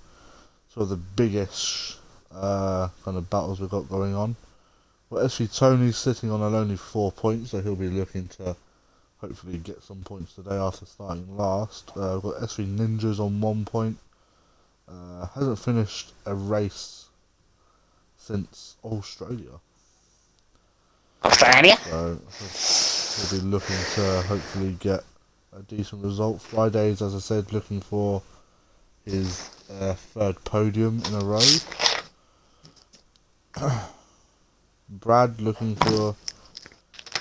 sort of the biggest kind of battles we've got going on. Well, SV Tony's sitting on only 4 points, so he'll be looking to hopefully get some points today after starting last. We've got SV Ninjas on 1 point. Hasn't finished a race since Australia. So we'll be looking to hopefully get a decent result. Fridays, as I said, looking for his third podium in a row. Brad looking for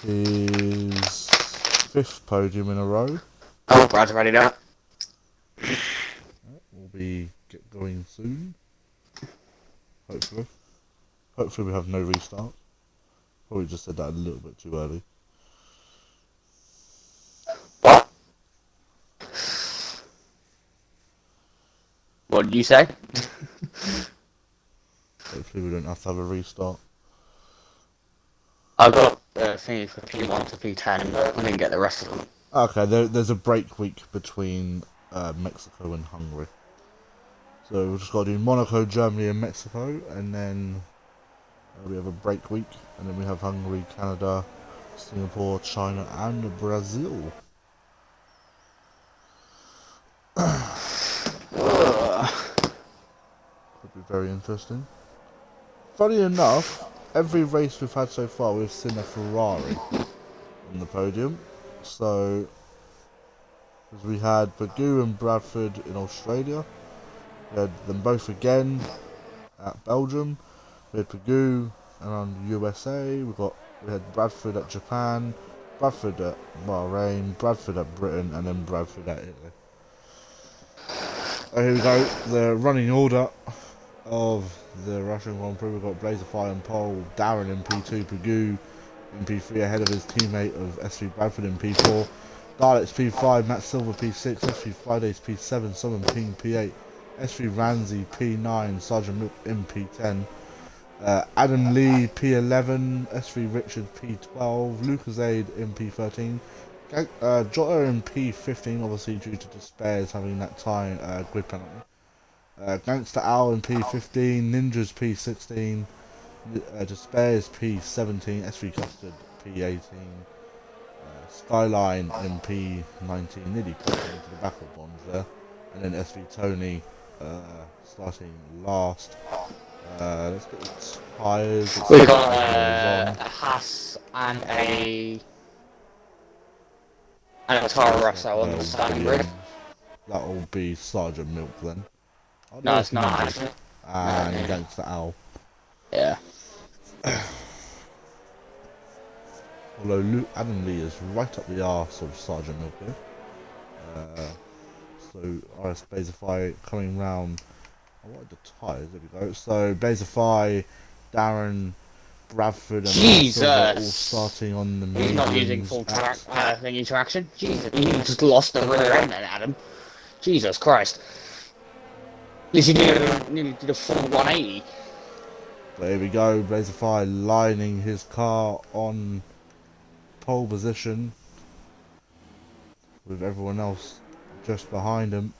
his fifth podium in a row. Oh, Brad's ready now. We'll be going soon. Hopefully. Hopefully we have no restart. Probably just said that a little bit too early. What? What did you say? Hopefully we don't have to have a restart. I got thingy for P1 to P10, but I didn't get the rest of them. Okay, there's a break week between Mexico and Hungary. So we've just got to do Monaco, Germany, and Mexico, and then we have a break week, and then we have Hungary, Canada, Singapore, China, and Brazil. Could be very interesting. Funny enough, every race we've had so far, we've seen a Ferrari on the podium. So, as we had Bagu and Bradford in Australia, we had them both again at Belgium. We had Bagu around USA. We had Bradford at Japan, Bradford at Bahrain, Bradford at Britain, and then Bradford at Italy. Here we go. The running order of the Russian Grand Prix. We've got Blazerfire and pole, Darren in P2, Bagu in P3 ahead of his teammate of SV Bradford in P4, Daleks P5, Matt Silver P6, SV Fridays P7, Southern Ping P8, SV Ramsey P9, Sergeant Milk in P10, Adam Lee P11, SV Richard P12, Lucas Aid in P13, Jota in P15, obviously due to Despairs having that time grid penalty. Gangster Owl in P15, Ninjas P16, Despairs P17, SV Custard P18, Skyline in P19, nearly pushing into the back of Bonds there, and then SV Tony starting last. Let's get the tyres. We got a Haas and a Toro Rosso on the starting grid. That'll be Sergeant Milk then. Oh, No, it's not actually. And Gangster Owl. Yeah. Although Adam Lee is right up the arse of Sergeant Milk here. So RS Blazerfy coming round. I wanted the tyres, there we go. So Blazerfy, Darren, Bradford and Jesus! all starting on the He's not using full thingy traction. Jesus, you just lost the rear end then, Adam. Jesus Christ. At least you nearly did a full 180. There we go, Blazerfy lining his car on pole position with everyone else just behind him,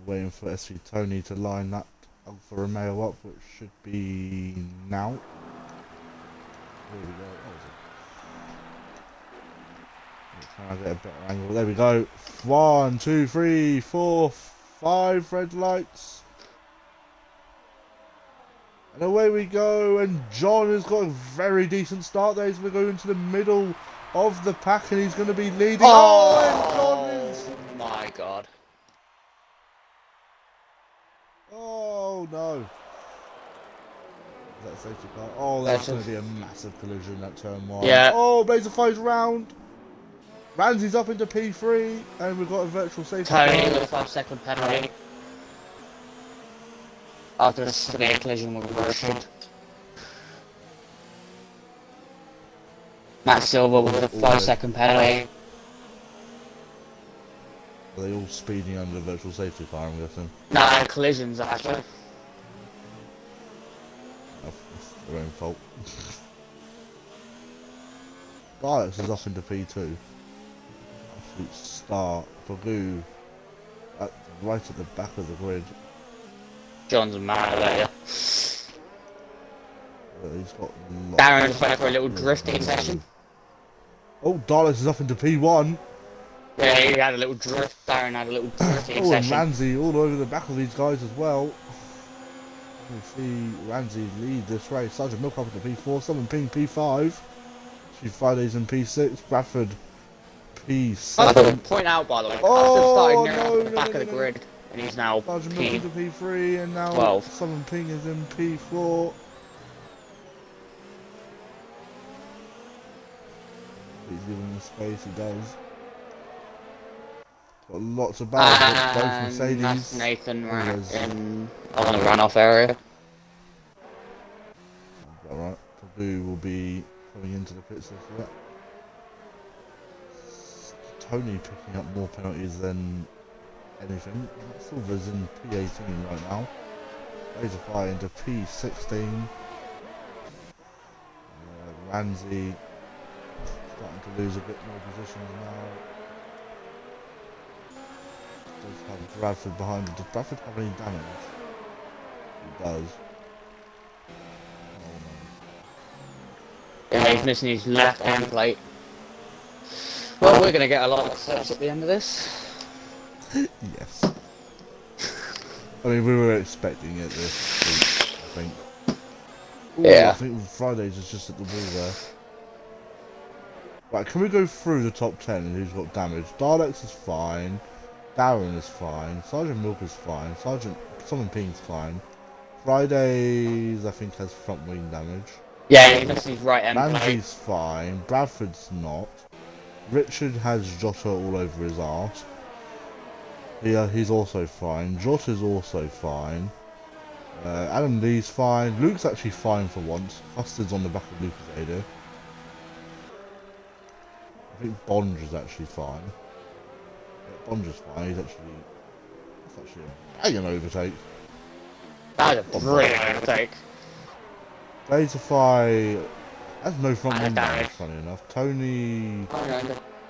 waiting for SV Tony to line that Alfa Romeo up, which should be now. There we go. Trying to get a better angle. There we go. 1, 2, 3, 4, 5 red lights. And away we go, and John has got a very decent start there. He's going to go into the middle of the pack, and he's going to be leading. Oh, and John is... my God. Oh, no. Is that safety car? Oh, that's going to be a massive collision, that turn 1. Yeah. Oh, Blazerfy's round. Ramsey's up into P3, and we've got a virtual safety Tony car. with a 5-second penalty. After a severe collision with Richard. Matt Silver with a 5-second penalty. Are they all speeding under the virtual safety car, I'm guessing? No, collisions actually. It's their own fault. Dias is up into P2. Absolute start. Bagu right at the back of the grid. John's mad at you. He's got Darren's went for a little drifting session. Oh, Dallas is up into P1. Yeah, he had a little drift. Darren had a little drifting Oh, and session. Ramsey all over the back of these guys as well. You see Ramsey lead this race. Sergeant Milk up into P4, Southern Ping P5. See Fridays in P6, Bradford P7. I want to point out, by the way, Oh, started near the back of the grid, and he's now Sergeant Milk into P3, and now 12. Southern Ping is in P4. He's giving the space, he does. Got lots of battles, both Mercedes. That's Nathan on the runoff area. Alright, Purdue will be coming into the pits this year. Tony picking up more penalties than anything. Silver's in P18 right now. Laser fire into P16. Ramsey starting to lose a bit more positions now. Does have Bradford behind him. Does Bradford have any damage? He does. Oh Yeah, he's missing his left end plate. Well, we're going to get a lot of steps at the end of this. no. Yes. I mean, we were expecting it this week, I think. Ooh, I Yeah. think Fridays is just at the wall there. Right, can we go through the top 10 and who's got damage? Daleks is fine. Darren is fine. Sergeant Milk is fine. Summon Ping's fine. Fridays, I think, has front wing damage. Yeah, he's missing his right end plate. Manzi's fine. Bradford's not. Richard has Jota all over his arse. He's also fine. Jota's also fine. Adam Lee's fine. Luke's actually fine for once. Custard's on the back of Luke's Ada. I think Bonge is actually fine. Yeah, Bonge is fine. That's actually a banging overtake. That was a brilliant overtake. Datafy has no front And wing damage, damage. funny enough. Tony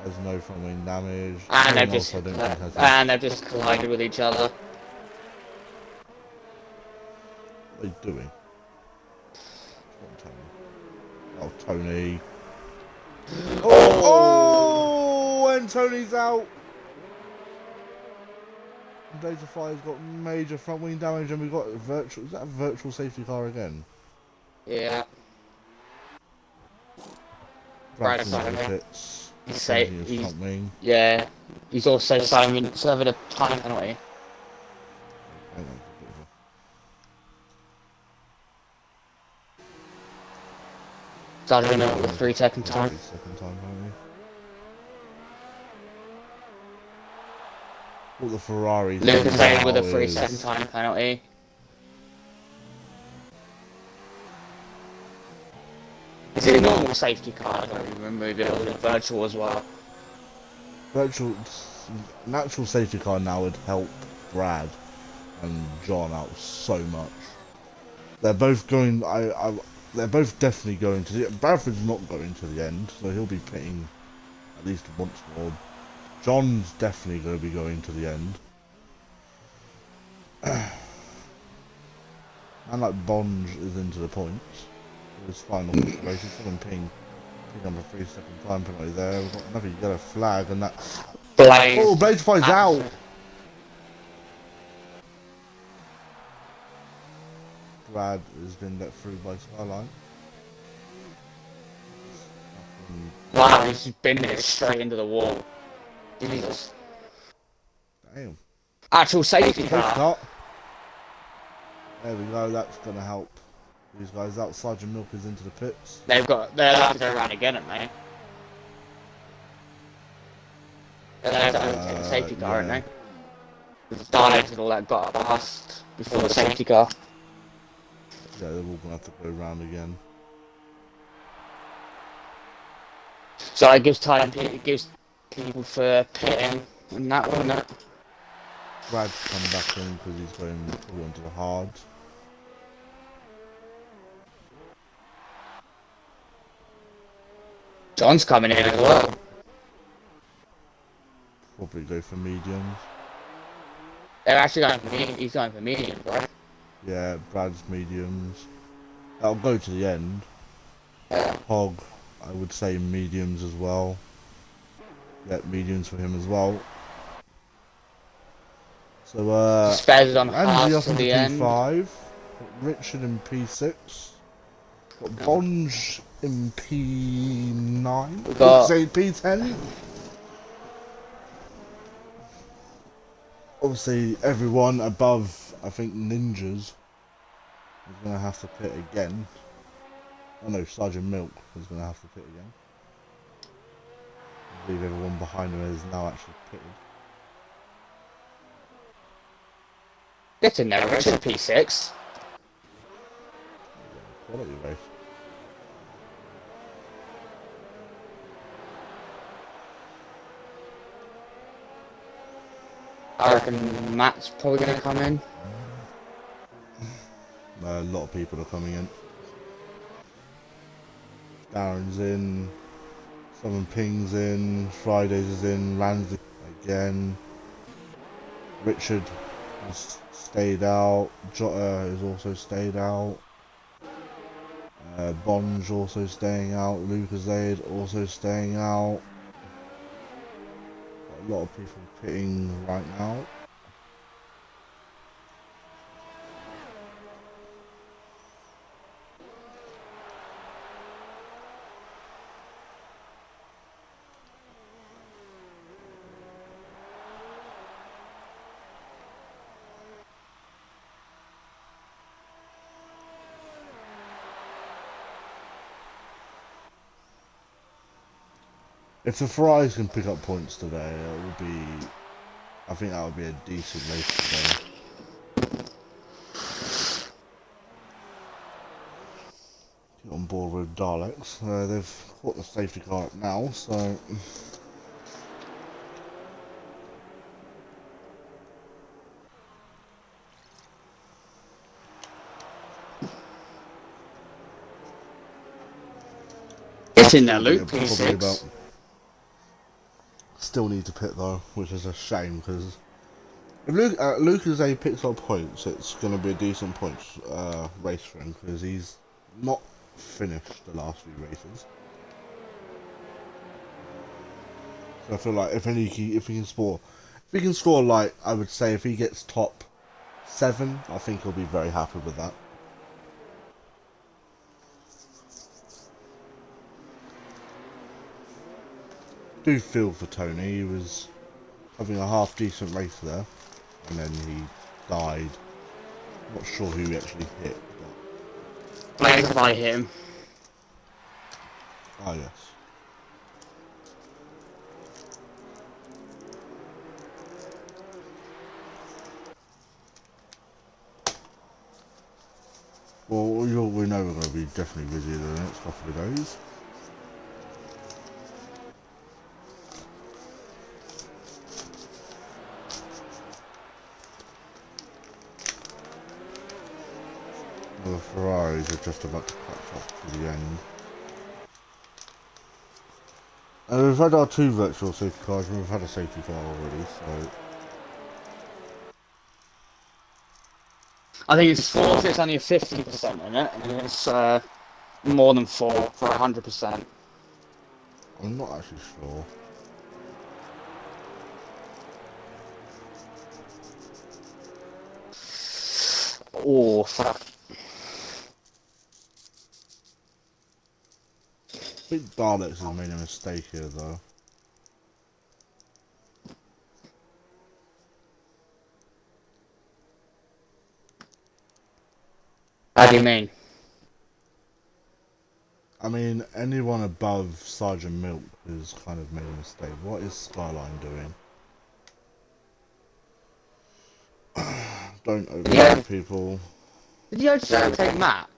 has no front wing damage. And Everyone they've else just, I don't think has any. they've just collided with each other. What are they doing? Oh, Tony. Oh, and Tony's out. Datafy's got major front wing damage, and we've got virtual. Is that a virtual safety car again? Yeah. Bradford's Right, in the sorry. pits. He's Changing his safe. front wing. Yeah. He's also serving a time penalty. Hang on, a bit of Sergeant Milk with 3-second a time. 3-second time penalty. What the Ferrari. Lucas Aid with a now 3-second is- time penalty. Is it a normal safety car or we remove it with virtual as well? Virtual, natural safety car now would help Brad and John out so much. They're both going. They're both definitely going to the. Bradford's not going to the end, so he'll be pitting at least once more. John's definitely going to be going to the end. And like Bonge is into the points. His final race. He's on Ping on the 3-second time penalty there. We've got another yellow flag, and that's. Blaze. Oh, Blazefly's out! Brad has been let through by Skyline. Wow, he's just been there straight into the wall. Jesus. Damn. Actual safety Take car. that. There we go, that's gonna help these guys out. Sergeant Milk is into the pits. They're allowed to go around again, aren't they? They're allowed to overtake the safety car, aren't yeah. they? With the Daleks and all that got past before the safety car. Yeah, they're all gonna have to go around again. So it gives time, it gives people for pitting and that, wouldn't it? Brad's come back in because he's going probably onto the hard. John's coming in as well. Probably go for mediums. They're actually going for medium, he's going for medium, right? Yeah, Brad's mediums. That'll go to the end. Hog, I would say mediums as well. Yeah, mediums for him as well. So, Spares on Andy half up to into the end. P5. Got Richard in P6. Got Bonge in P9. We got- Say P10. Obviously, everyone above, I think, Ninjas is going to have to pit again. Oh no, Sergeant Milk is going to have to pit again. I believe everyone behind him is now actually pitted. Get in there, Richard, P6. Quality race. I reckon Matt's probably going to come in. A lot of people are coming in. Darren's in. Someone Ping's in. Fridays is in. Ramsey again. Richard has stayed out. Jota has also stayed out. Bonge also staying out. Lucasade also staying out. Got a lot of people pitting right now. If the Ferraris can pick up points today, it will be. I think that would be a decent race today. Get on board with Daleks. They've caught the safety car up now, so. It's in there, Luke. Probably P6. about. Still need to pit though, which is a shame because if Lucas A picks up points, it's going to be a decent points race for him because he's not finished the last few races. So I feel like if he can score like I would say if he gets top 7, I think he'll be very happy with that. Do feel for Tony. He was having a half decent race there, and then he died. Not sure who he actually hit. Like if I hit him. Ah, yes. Well, we know we're going to be definitely busy the next couple of days. Well, the Ferraris are just about to catch up to the end. And we've had our 2 virtual safety cars and we've had a safety car already, so... I think it's 4, so it's only a 50% in it, and it's more than 4 for 100%. I'm not actually sure. Oh, fuck. I think Daleks has made a mistake here though. How do you mean? I mean, anyone above Sergeant Milk has kind of made a mistake. What is Skyline doing? Don't overtake people. Did you actually overtake Matt?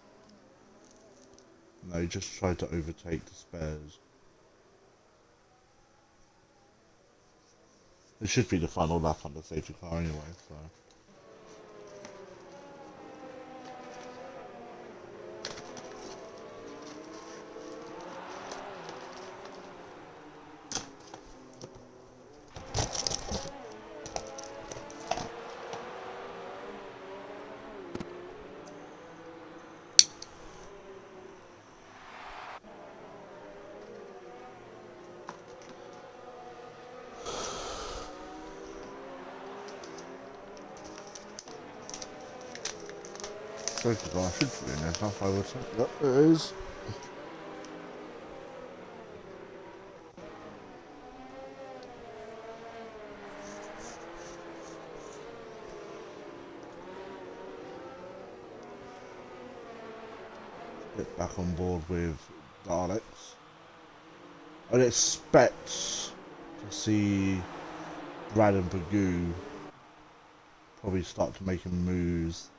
No, he just tried to overtake the spares. It should be the final lap on the safety car anyway, so... Safety car should be in there, I would say. Yep, it is. Get back on board with Daleks. I'd expect to see Brad and Bagoo probably start to making moves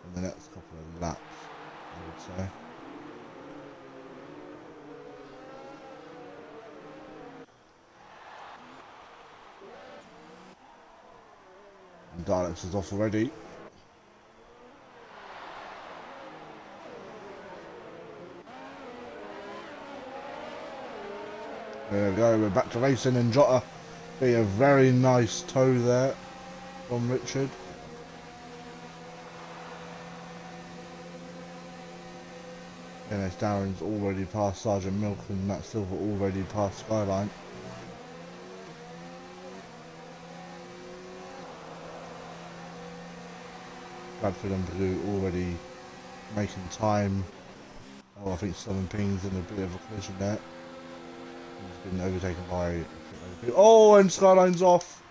in the next couple of laps, I would say. And Daleks is off already. There we go, we're back to racing, and Jota being a very nice toe there from Richard. And as Darren's already past Sergeant Milk and Matt Silver already past Skyline. Bradford and Blue already making time. Oh, I think Southern Ping's in a bit of a collision there. He's been overtaken by... Oh, and Skyline's off!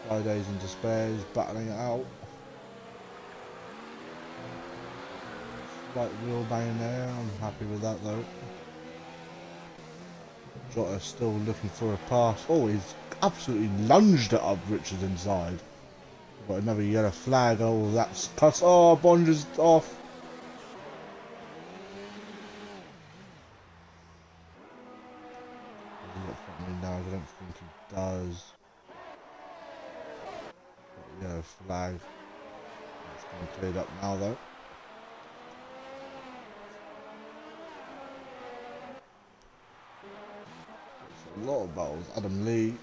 Fridays and Despairs battling it out. Slight wheel bang there, I'm happy with that though. Jota still looking for a pass. Oh, he's absolutely lunged it up Richards inside. Got another yellow flag. Oh, that's cut. Oh, Bond is off. Now I don't think he does. Got yellow flag. That's been cleared up now though. A lot of battles. Adam Lee.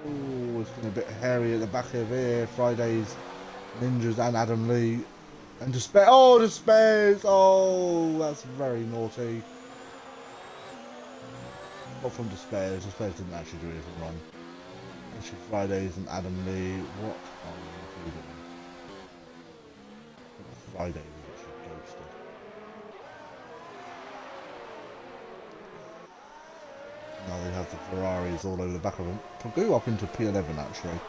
Oh, it's been a bit hairy at the back of here. Fridays, Ninjas and Adam Lee. And Despair. Oh, Despairs. Oh, that's very naughty. Not from Despairs. Despairs didn't actually do anything wrong. Actually, Fridays and Adam Lee. What are you doing? Fridays was actually ghosted. Now they have the Ferraris all over the back of them. Go up into P11 actually.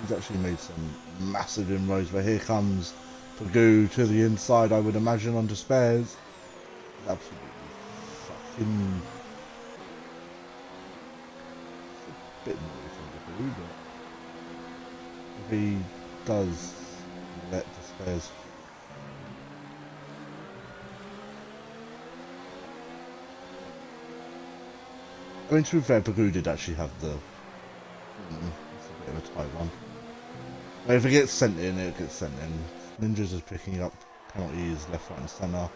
He's actually made some massive inroads, but here comes Pagoo to the inside, I would imagine, on Despairs. Absolutely fucking... It's a bit naughty from Pagoo, but if he does let Despairs... I mean, to be fair, Pagoo did actually have the... It's a bit of a tight one. But if it gets sent in, it gets sent in. Ninjas is picking up penalties left, right and centre.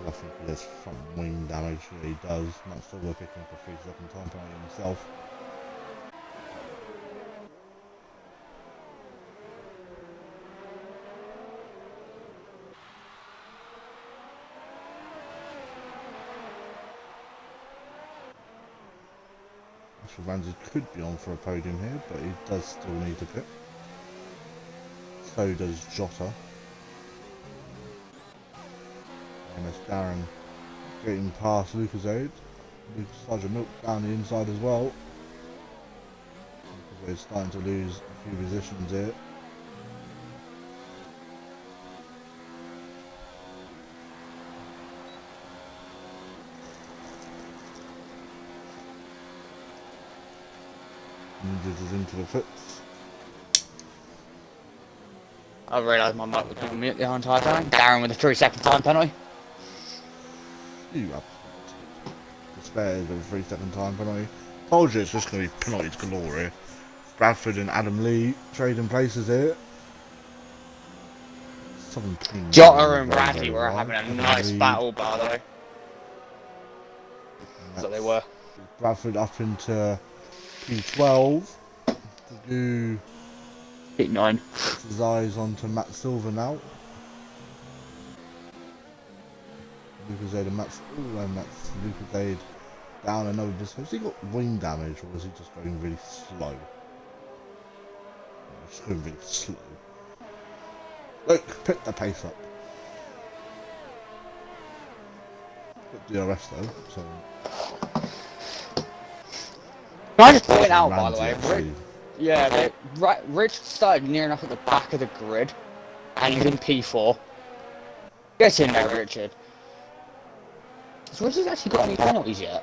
I think he has front wing damage. Yeah, he does. Matt Silver picking up a 3-second time penalty himself. Ramsey could be on for a podium here, but he does still need to pit. So does Jota. And it's Darren getting past Lucasade. Sergeant Milk down the inside as well. Lucasade's starting to lose a few positions here. Ninjas is into the pits. I realised my mic was on mute the entire time. Darren with a 3-second time penalty. You absolute. Despairs with a 3-second time penalty. Told you it's just going to be penalties galore here. Bradford and Adam Lee trading places here. Jota and Bradley were having a nice battle, by the way. So they were. Bradford up into P12 to do P9. his eyes onto Matt Silver now. Lucasade and Matt Silver, and that's Lucasade down another bit. Has he got wing damage or is he just going really slow? Just going really slow. Look, pick the pace up. Got DRS though, so. Can I just point out, by the way, Rich started near enough at the back of the grid, and he's in P4. Get in there, Richard. Has Richard actually got any penalties yet?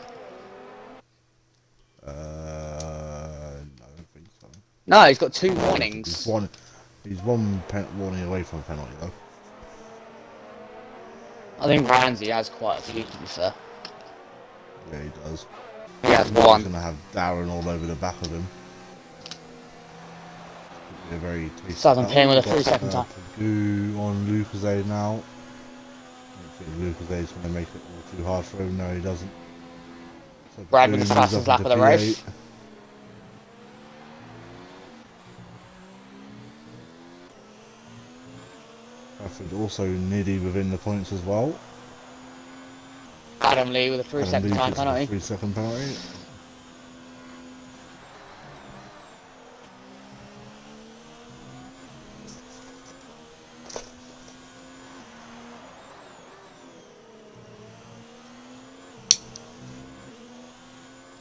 No, I don't think so. No, he's got 2 warnings. He's one warning away from a penalty though. I think Ramsey has quite a few, to be fair. Yeah, he does. He has He's 1. going to have Darren all over the back of him. Could be a very tasty Southern battle. Pin with a 3-second time. Pagoo on Lucasade now. think Lucas A's going to make it all too hard for him. No, he doesn't. So Brad Pagoo with the moves fastest up lap into of the race. P8. Bradford also nearly within the points as well. Adam Lee with a 3 Adam second Lee time gets a penalty. 3-second penalty.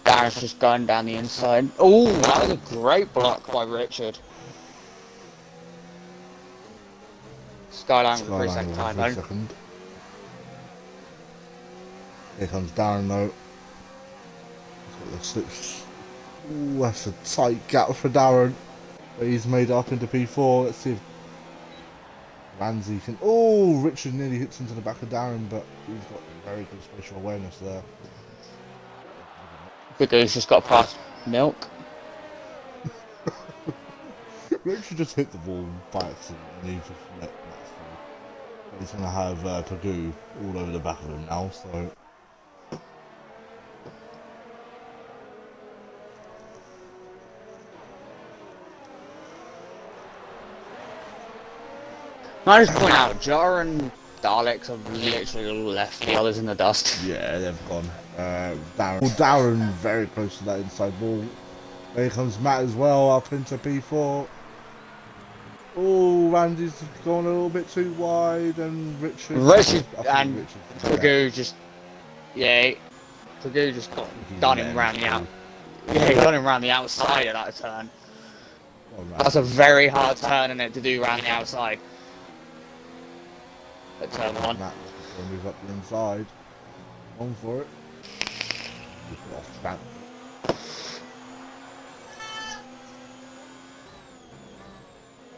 Darren's just going down the inside. Oh, that was a great block by Richard. Skyline with a 3 Skyline second with a time 3 penalty. second. Here comes Darren though. He's got the slips. Ooh, that's a tight gap for Darren. But he's made it up into P4. Let's see if Ramsey can. Oh, Richard nearly hits into the back of Darren, but he's got very good spatial awareness there. Pagoo's just got past Milk. Richard just hit the ball by accident and he just let Max through. But he's going to have Pagoo all over the back of him now, so. Can I just point out, Jar and Daleks have literally left the others in the dust. Yeah, they've gone. Darren very close to that inside ball. There comes Matt as well, up into P4. Oh, Randy's gone a little bit too wide, and Richard And Pagoo just, yeah, Pagoo just got done him round the out. Yeah, he got him round the outside of that turn. That's a very hard turn in it to do round the outside. At turn 1. Matt will move up the inside. On for it. Off track.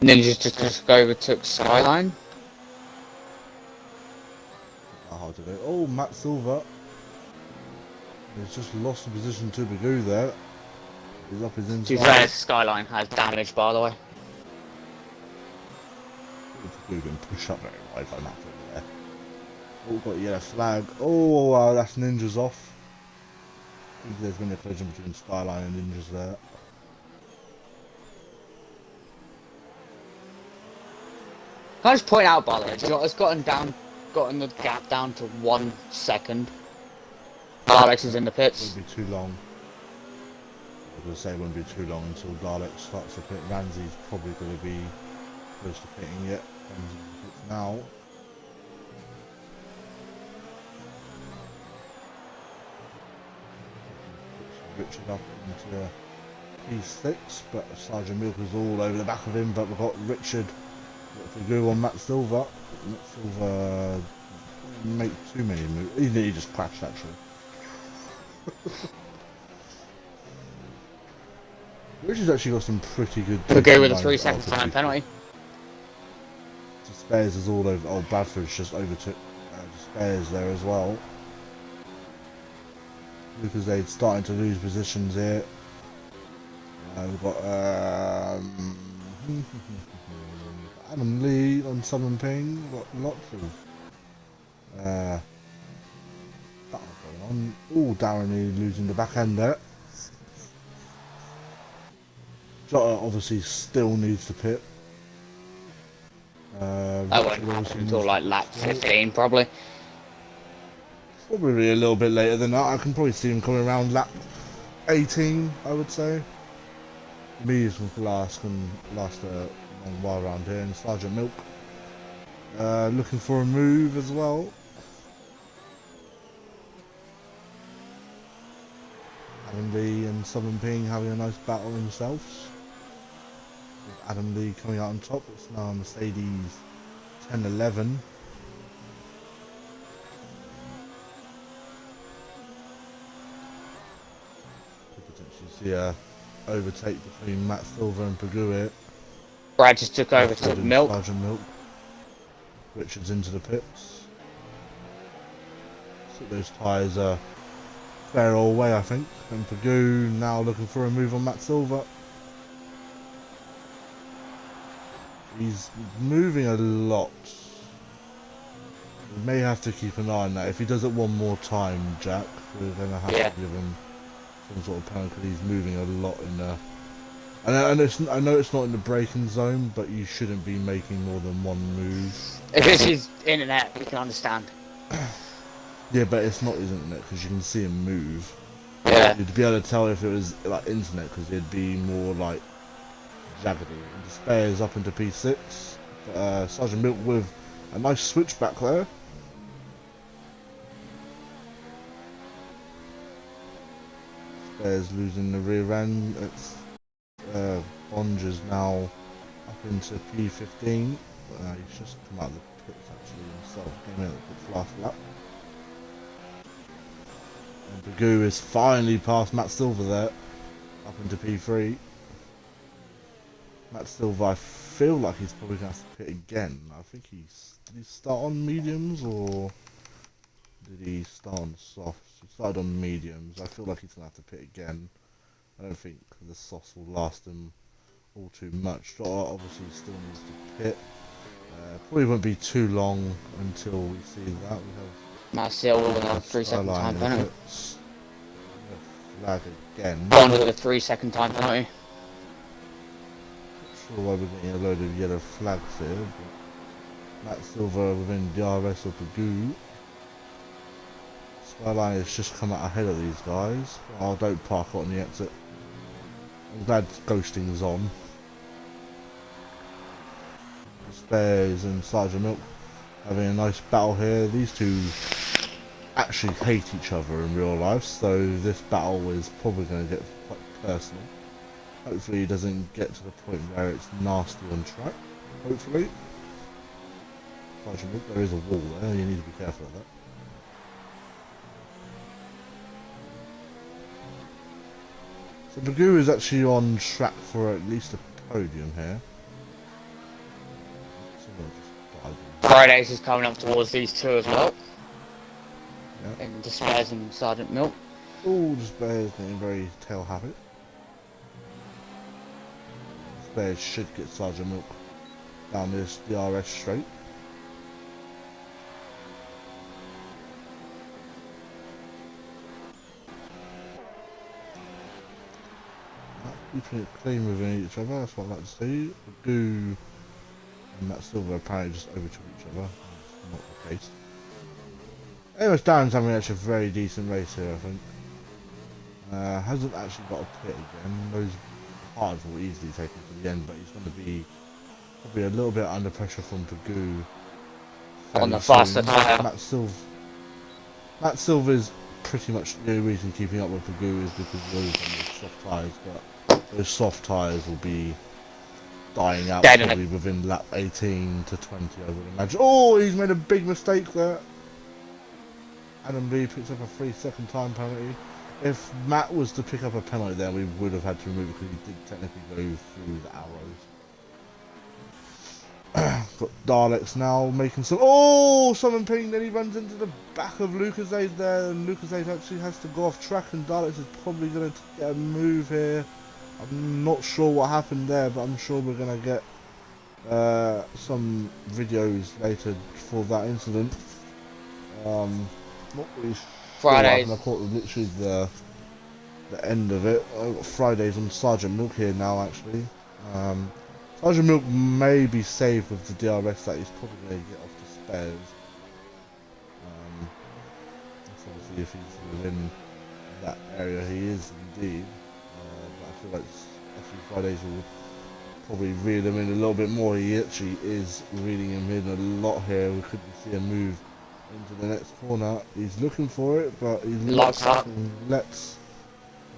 Ninja just overtook Skyline. Not hard to do. Oh, Matt Silver. He's just lost the position to Pagoo there. He's up his To inside. be fair, Skyline has damage, by the way. Pagoo can push up very wide by Matt over there. Oh, got a yellow flag. Oh, wow, that's Ninja's off. I think there's been a collision between Skyline and Ninjas there. Can I just point out, by the way, Jotta's gotten the gap down to 1 second. Alex is in the It pits. won't be too long. I was going to say it won't be too long until Dalek starts to pit. Ramsey's probably going to be close to pitting yet. Ramsey's in the pits now. Richard up into P6, but Sergeant Milk is all over the back of him. But we've got Richard to go on Matt Silver. Matt Silver make too many moves. He just crashed actually. Richard's actually got some pretty good. Pagoo with a 3 second time penalty. Spares is all over. Oh, Bradford's just overtook Spares there as well. Lucas Aid starting to lose positions here. We've got Adam Lee on Southern Ping. We've got lots of battle going on. Oh, Darren Lee losing the back end there. Jotta obviously still needs to pit. That won't happen until like lap 15, probably. Probably a little bit later than that. I can probably see him coming around lap 18, I would say. Me is last a long while around here, and Sergeant Milk looking for a move as well. Adam Lee and Southern Ping having a nice battle themselves. With Adam Lee coming out on top. It's now a Mercedes 1011. See a overtake between Matt Silver and Pagoo here. Brad just took over to Milk. Sergeant Milk. Richards into the pits. So those tyres are fair all way, I think. And Pagoo now looking for a move on Matt Silver. He's moving a lot. We may have to keep an eye on that. If he does it one more time, Jack, we're going to have to give him some sort of penalty because he's moving a lot in there. And I know it's not in the braking zone, but you shouldn't be making more than one move. If it's his internet, we can understand. Yeah, but it's not his internet because you can see him move. Yeah. You'd be able to tell if it was like internet because it'd be more like jaggedy. And the spares up into P6. Sergeant Milk with a nice switchback there. Spares losing the rear end. It's Bonge is now up into P15. He's just come out of the pits actually himself. Came in at the pits last lap. And Bagoo is finally past Matt Silver there, up into P3. Matt Silver, I feel like he's probably going to have to pit again. I think did he start on mediums or did he start on softs? He started on mediums. I feel like he's going to have to pit again. I don't think the softs will last him all too much. Obviously he still needs to pit. Probably won't be too long until we see that. We have Matt Silver with a 3-second time penalty. Flag again. Bond with a 3-second time penalty. Not sure why we're getting a load of yellow flags here, but Matt Silver within DRS or Bagoo. Skyline has just come out ahead of these guys. Oh, don't park on the exit. I'm glad ghosting is on. Spares and Sergeant Milk having a nice battle here. These two actually hate each other in real life, so this battle is probably going to get quite personal. Hopefully it doesn't get to the point where it's nasty on track. Hopefully. Sergeant Milk, there is a wall there, you need to be careful of that. So Bagoo is actually on track for at least a podium here. Fridays is coming up towards these two as well. Yeah. And Despairs and Sergeant Milk. Oh, Despairs getting very tail happy. Despairs should get Sergeant Milk down this DRS straight. Keeping it clean within each other, that's what I like to see. Bagoo and Matt Silver apparently just overtook each other. That's not the case. Anyways, Darren's having actually a very decent race here, I think. Hasn't actually got a pit again. Those hards will easily take him to the end, but he's going to be probably a little bit under pressure from Bagoo. On the faster tyre. Matt Silver's pretty much the only reason keeping up with Bagoo is because he goes on those soft tyres, but those soft tyres will be dying out probably within lap 18 to 20, I would imagine. Oh, he's made a big mistake there. Adam Lee picks up a 3-second time penalty. If Matt was to pick up a penalty there, we would have had to remove it because he did technically go through the arrows. Got Daleks now making some... Oh, summon ping, then he runs into the back of Lucasade there, and Lucasade actually has to go off track, and Daleks is probably going to get a move here. I'm not sure what happened there, but I'm sure we're going to get some videos later for that incident. Not really sure. Fridays. I caught literally the end of it. I've got Fridays on Sergeant Milk here now, actually. Sergeant Milk may be saved with the DRS that he's probably going to get off the spares. That's obviously if he's within that area, he is indeed. But I feel like actually Fridays will probably reel him in a little bit more. He actually is reeling him in a lot here. We couldn't see a move into the next corner. He's looking for it, but he locks up and lets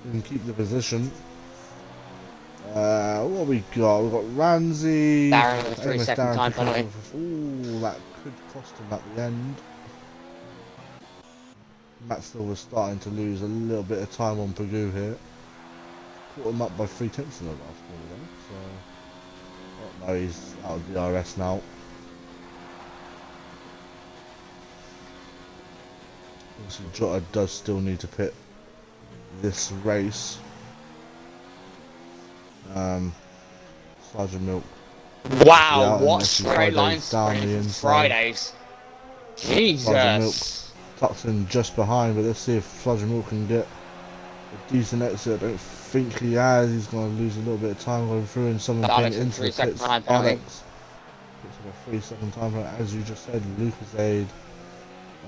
him keep the position. What we got? We've got Ramsey. Darren with a 3-second time penalty. Ooh, that could cost him at the end. Matt still was starting to lose a little bit of time on Bagoo here. Caught him up by 3/10 in the last corner though, so... Oh, no, he's out of DRS now. Obviously Jota does still need to pit this race. Sergeant Milk. Wow, what straight line sprint from Fridays. Sergeant Milk Jesus. tucks in just behind, but let's see if Sergeant Milk can get a decent exit. I don't think he has. He's going to lose a little bit of time going through and someone paying Alex with into the 3 second pits. time penalty. Alex picks up a 3-second time penalty. As you just said, Lucas Aid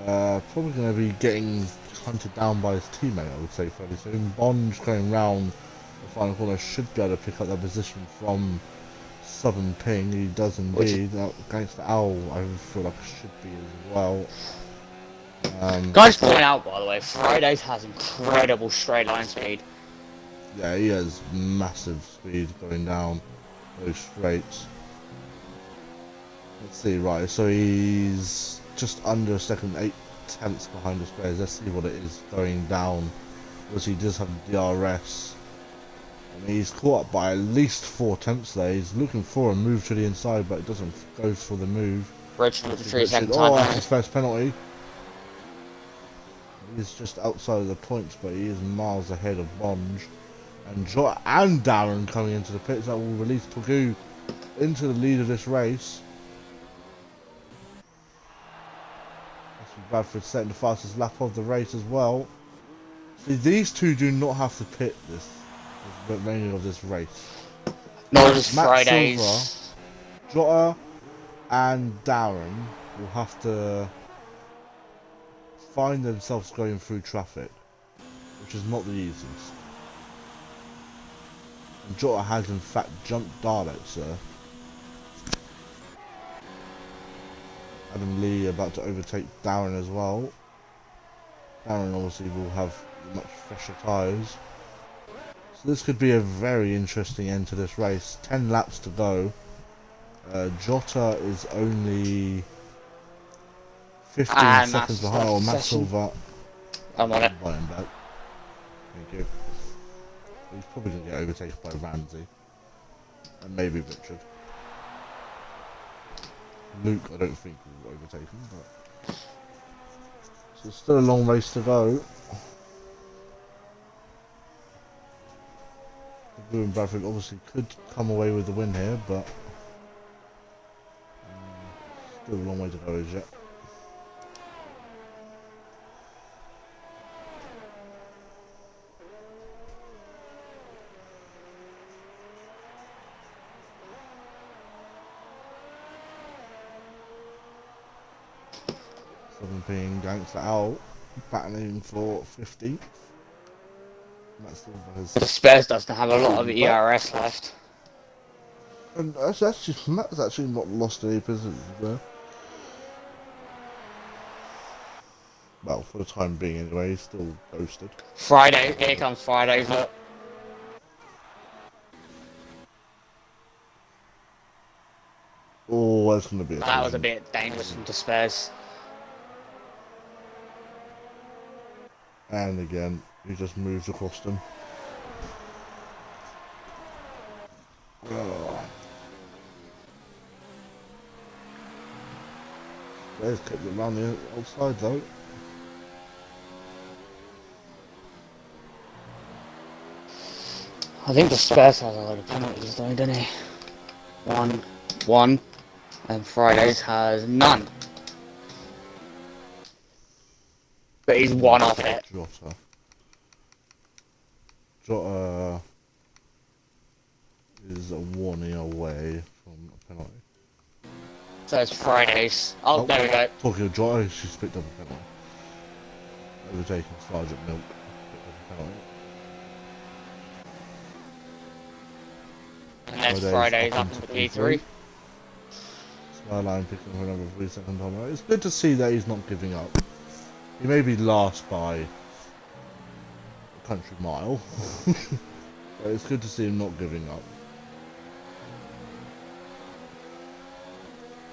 probably going to be getting hunted down by his teammate, I would say, fairly soon. Bond going round the final corner should be able to pick up that position from Southern Ping. He does indeed. Against the Owl, I feel like it should be as well. Can I just point out, by the way, Fridays has incredible straight line speed. Yeah, he has massive speed going down those straights. Let's see, right, so he's just under a second, 8 tenths behind the squares. Let's see what it is going down. Because he does have DRS. And he's caught up by at least 4 tenths there. He's looking for a move to the inside, but it doesn't go for the move. Richard with the 3 second time Oh, that's penalty. his first penalty. He's just outside of the points, but he is miles ahead of Bond. And Darren coming into the pits. That will release Togu into the lead of this race. Bradford setting the fastest lap of the race as well. See, these two do not have to pit this remaining of this race. Nor does Matt Fridays. Silver, Jota and Darren will have to find themselves going through traffic, which is not the easiest. And Jota has in fact jumped Dalek, sir. Adam Lee about to overtake Darren as well. Darren obviously will have much fresher tyres. So this could be a very interesting end to this race. 10 laps to go. Jota is only 15 And seconds Matt's behind. Oh, Matt session. Silver. I'm on it. Buying back. Thank you. He's probably going to get overtaken by Ramsey. And maybe Richard. Luke, I don't think will overtake him, but so it's still a long race to go. The Blue and Bradford obviously could come away with the win here, but still a long way to go as yet. Being Gangster out, battling for 15th. The Spurs doesn't have a lot of ERS left. And Matt's actually not lost any positions there. Well, for the time being anyway, he's still ghosted. Friday, here comes Friday. Look. Oh, that's going to be That was a bit dangerous from the Spurs. And again, he just moves across them. Oh. There's kept it around the outside though. I think the Spurs has a lot of penalties though, doesn't he? One, and Fridays has none. But he's one off it. Jota is a warning away from a penalty. So it's Fridays. Oh, there we go. Talking of Jota, she's picked up a penalty. Overtaking Sergeant Milk. Picked up a penalty. And then Fridays up into P3. Skyline picking up another 3-second time. It's good to see that he's not giving up. He may be last by a country mile, but it's good to see him not giving up.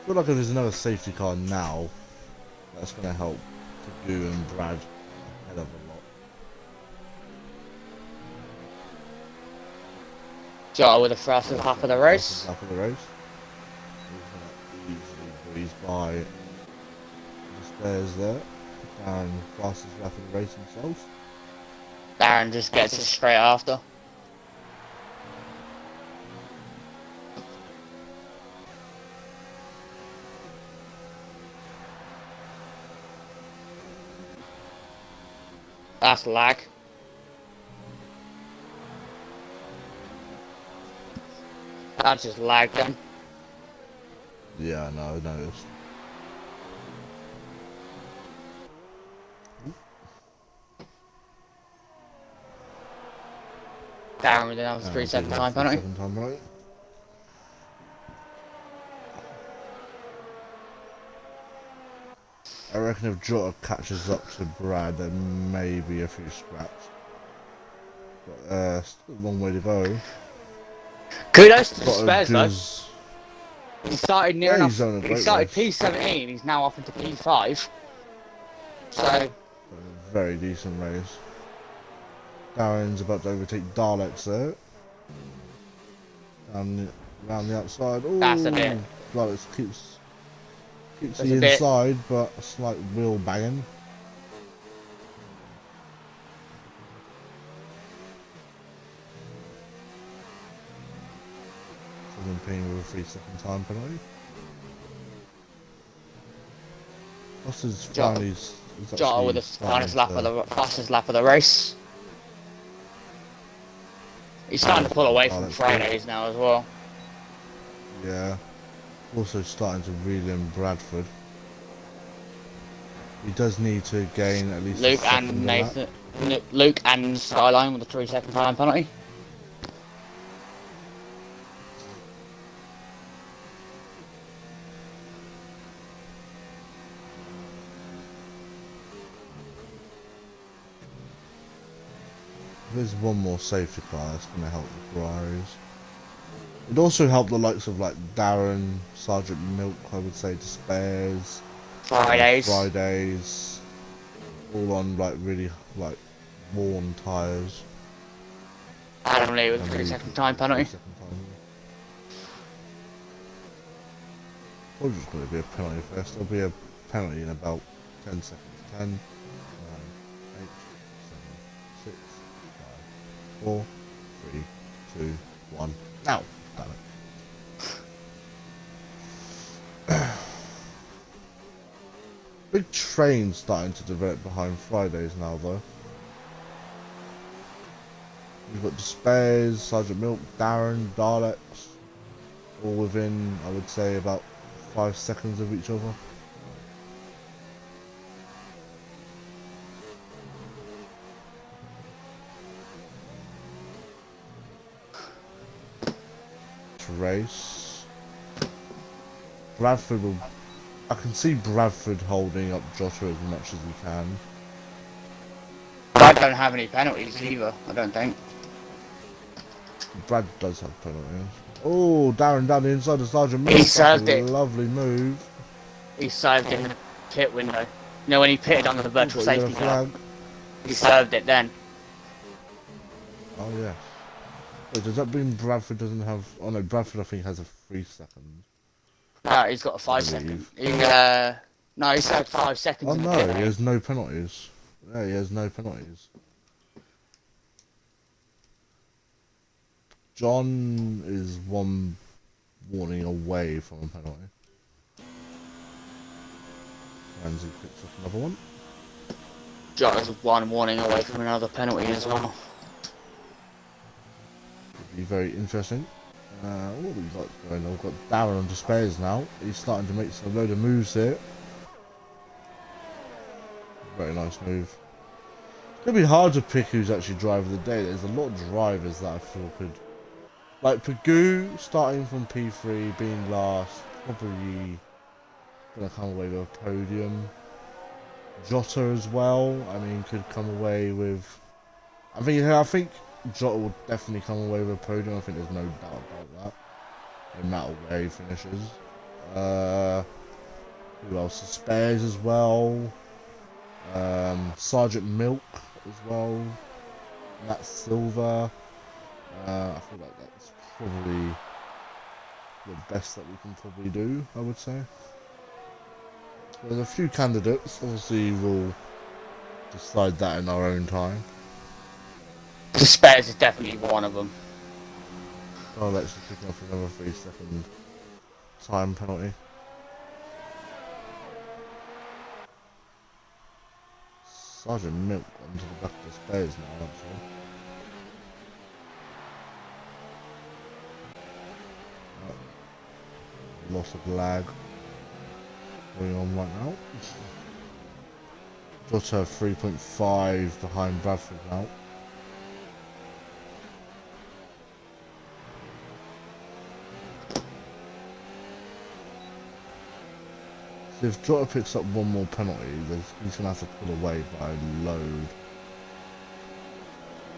I feel like if there's another safety car now, that's going to help Tagu and Brad a hell of a lot. Jota with the fastest lap of the race. Lap of the race. He's going to easily breeze by the stairs there. And fastest lap of the race himself. Darren just gets it straight after. That's lag. That's just lag then. Yeah, no, I noticed. Down with another 3-second time penalty. 3 second time penalty. I reckon if Jota catches up to Brad, there may be a few scraps. But still a long way to go. Kudos to the Got a Spurs though. good... He started near Yeah, enough. he's on a He great started race. P17. He's now up into P5. So A very decent race. Darren's about to overtake Daleks there. Around the outside. Ooh, that's a bit. Daleks keeps That's the a bit. inside, but a slight wheel banging. Paying with a 3 second time penalty. Foster's finally Jota with the fastest lap of the race. He's starting to pull away from Fridays now as well. Yeah. Also starting to reel in Bradford. He does need to gain at least Luke and Nathan, Luke and Skyline with a 3 second time penalty. There's one more safety car that's going to help the Ferraris. It'd also help the likes of like Darren, Sergeant Milk, I would say, Despairs, Fridays, all on like really like worn tyres. Adam Lee with a 3 second time penalty. Probably just going to be a penalty first. There'll be a penalty in about 10 seconds. 10, 9, 8, 7, 6, 5, 4, 3, 2, 1. Now! Damn it. Big train starting to develop behind Fridays now though. You've got Despairs, Sergeant Milk, Darren, Daleks, all within, I would say, about 5 seconds of each other. Race. Bradford will... I can see Bradford holding up Jota as much as he can. Brad don't have any penalties either, I don't think. Brad does have penalties. Oh, Darren down the inside of Sergeant Milk. He served it. Lovely move. He served in the pit window. You know when he pitted under the virtual safety car? Flag. He served it then. Oh yeah. Wait, does that mean Bradford doesn't have... Oh no, Bradford I think has a 3 second. No, he's got a 5 second. No, he served 5 seconds. Oh in the no, pit he has no penalties. Yeah, he has no penalties. John is one warning away from a penalty. Ramsey picks up another one. Jota's one warning away from another penalty as well. Could be very interesting. What have we got going on? We've got Darren on Despairs now. He's starting to make a load of moves here. Very nice move. It's going to be hard to pick who's actually driver of the day. There's a lot of drivers that I feel could... Like Pagoo starting from P3, being last, probably going to come away with a podium. Jota as well, I mean, could come away with... I think Jota will definitely come away with a podium. I think there's no doubt about that. No matter where he finishes. Who else? Spares as well. Sergeant Milk as well. Matt Silver. I feel like that's probably the best that we can probably do, I would say. There's a few candidates. Obviously, we'll decide that in our own time. The Spares is definitely one of them. Oh, let's just pick up another 3 second time penalty. Sergeant Milk onto the back of the spares now, actually. Loss of lag going on right now. Jota 3.5 behind Bradford now. So if Jota picks up one more penalty, he's going to have to pull away by a load.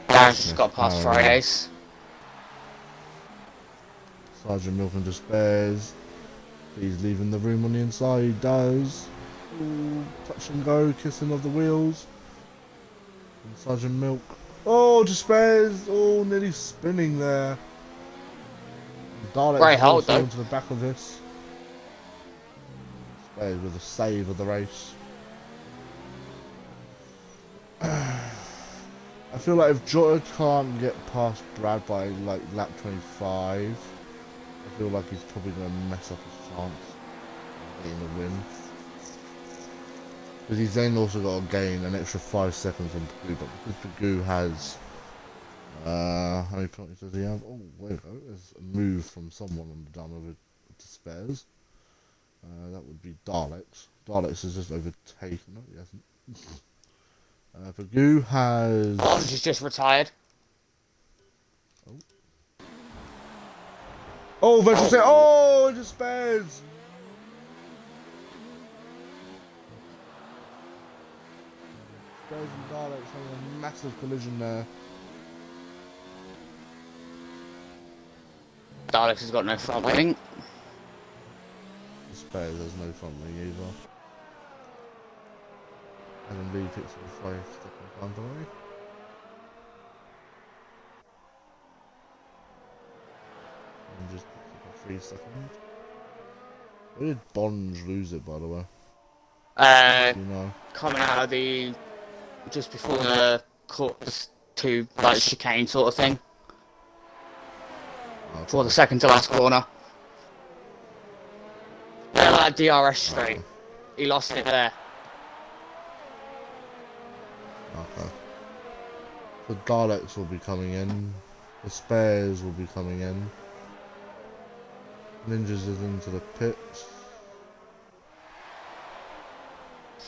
Darren's just got past Fridays. Sergeant Milton despairs. He's leaving the room on the inside. He does. Ooh, touch and go, kissing of the wheels. And Sergeant Milk. Oh, despairs. Oh, nearly spinning there. Dalek Great hold, also though. into the back of this. Despairs with a save of the race. I feel like if Jota can't get past Brad by like lap 25, I feel like he's probably going to mess up his chance of getting a win. Because he's then also got to gain an extra 5 seconds on Pagoo, but because Pagoo has... how many penalties does he have? Oh, there we go. There's a move from someone on the down over to spares. That would be Daleks. Daleks has just overtaken. No, he hasn't. Pagoo has... Orange has just retired. Oh, virtual say, oh, it just spares. Spares and Daleks having a massive collision there. Daleks has got no front wing. The spares has no front wing either. Adam Lee picks up a 5-second time penalty. And just picks up a 3 second. Where did Bonge lose it, by the way? You know. Coming out of the... just before the course to like chicane sort of thing. Okay. For the second to last corner. Like DRS straight. He lost it there. Okay. The Daleks will be coming in. The spares will be coming in. Ninjas is into the pits.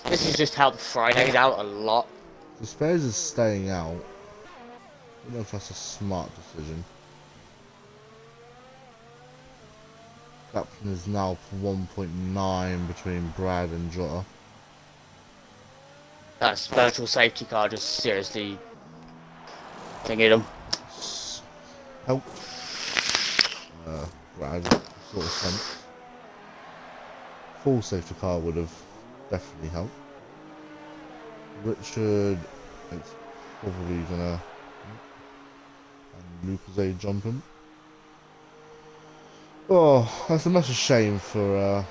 This has just helped Fridays out a lot. The spares is staying out. I don't know if that's a smart decision. Captain is now 1.9 between Brad and Jota. That's virtual safety car just seriously thingied him. Help. Brad sort of sense. Full safety car would have definitely helped. Richard, it's probably gonna. And Lucas jumping. Oh, that's a massive shame for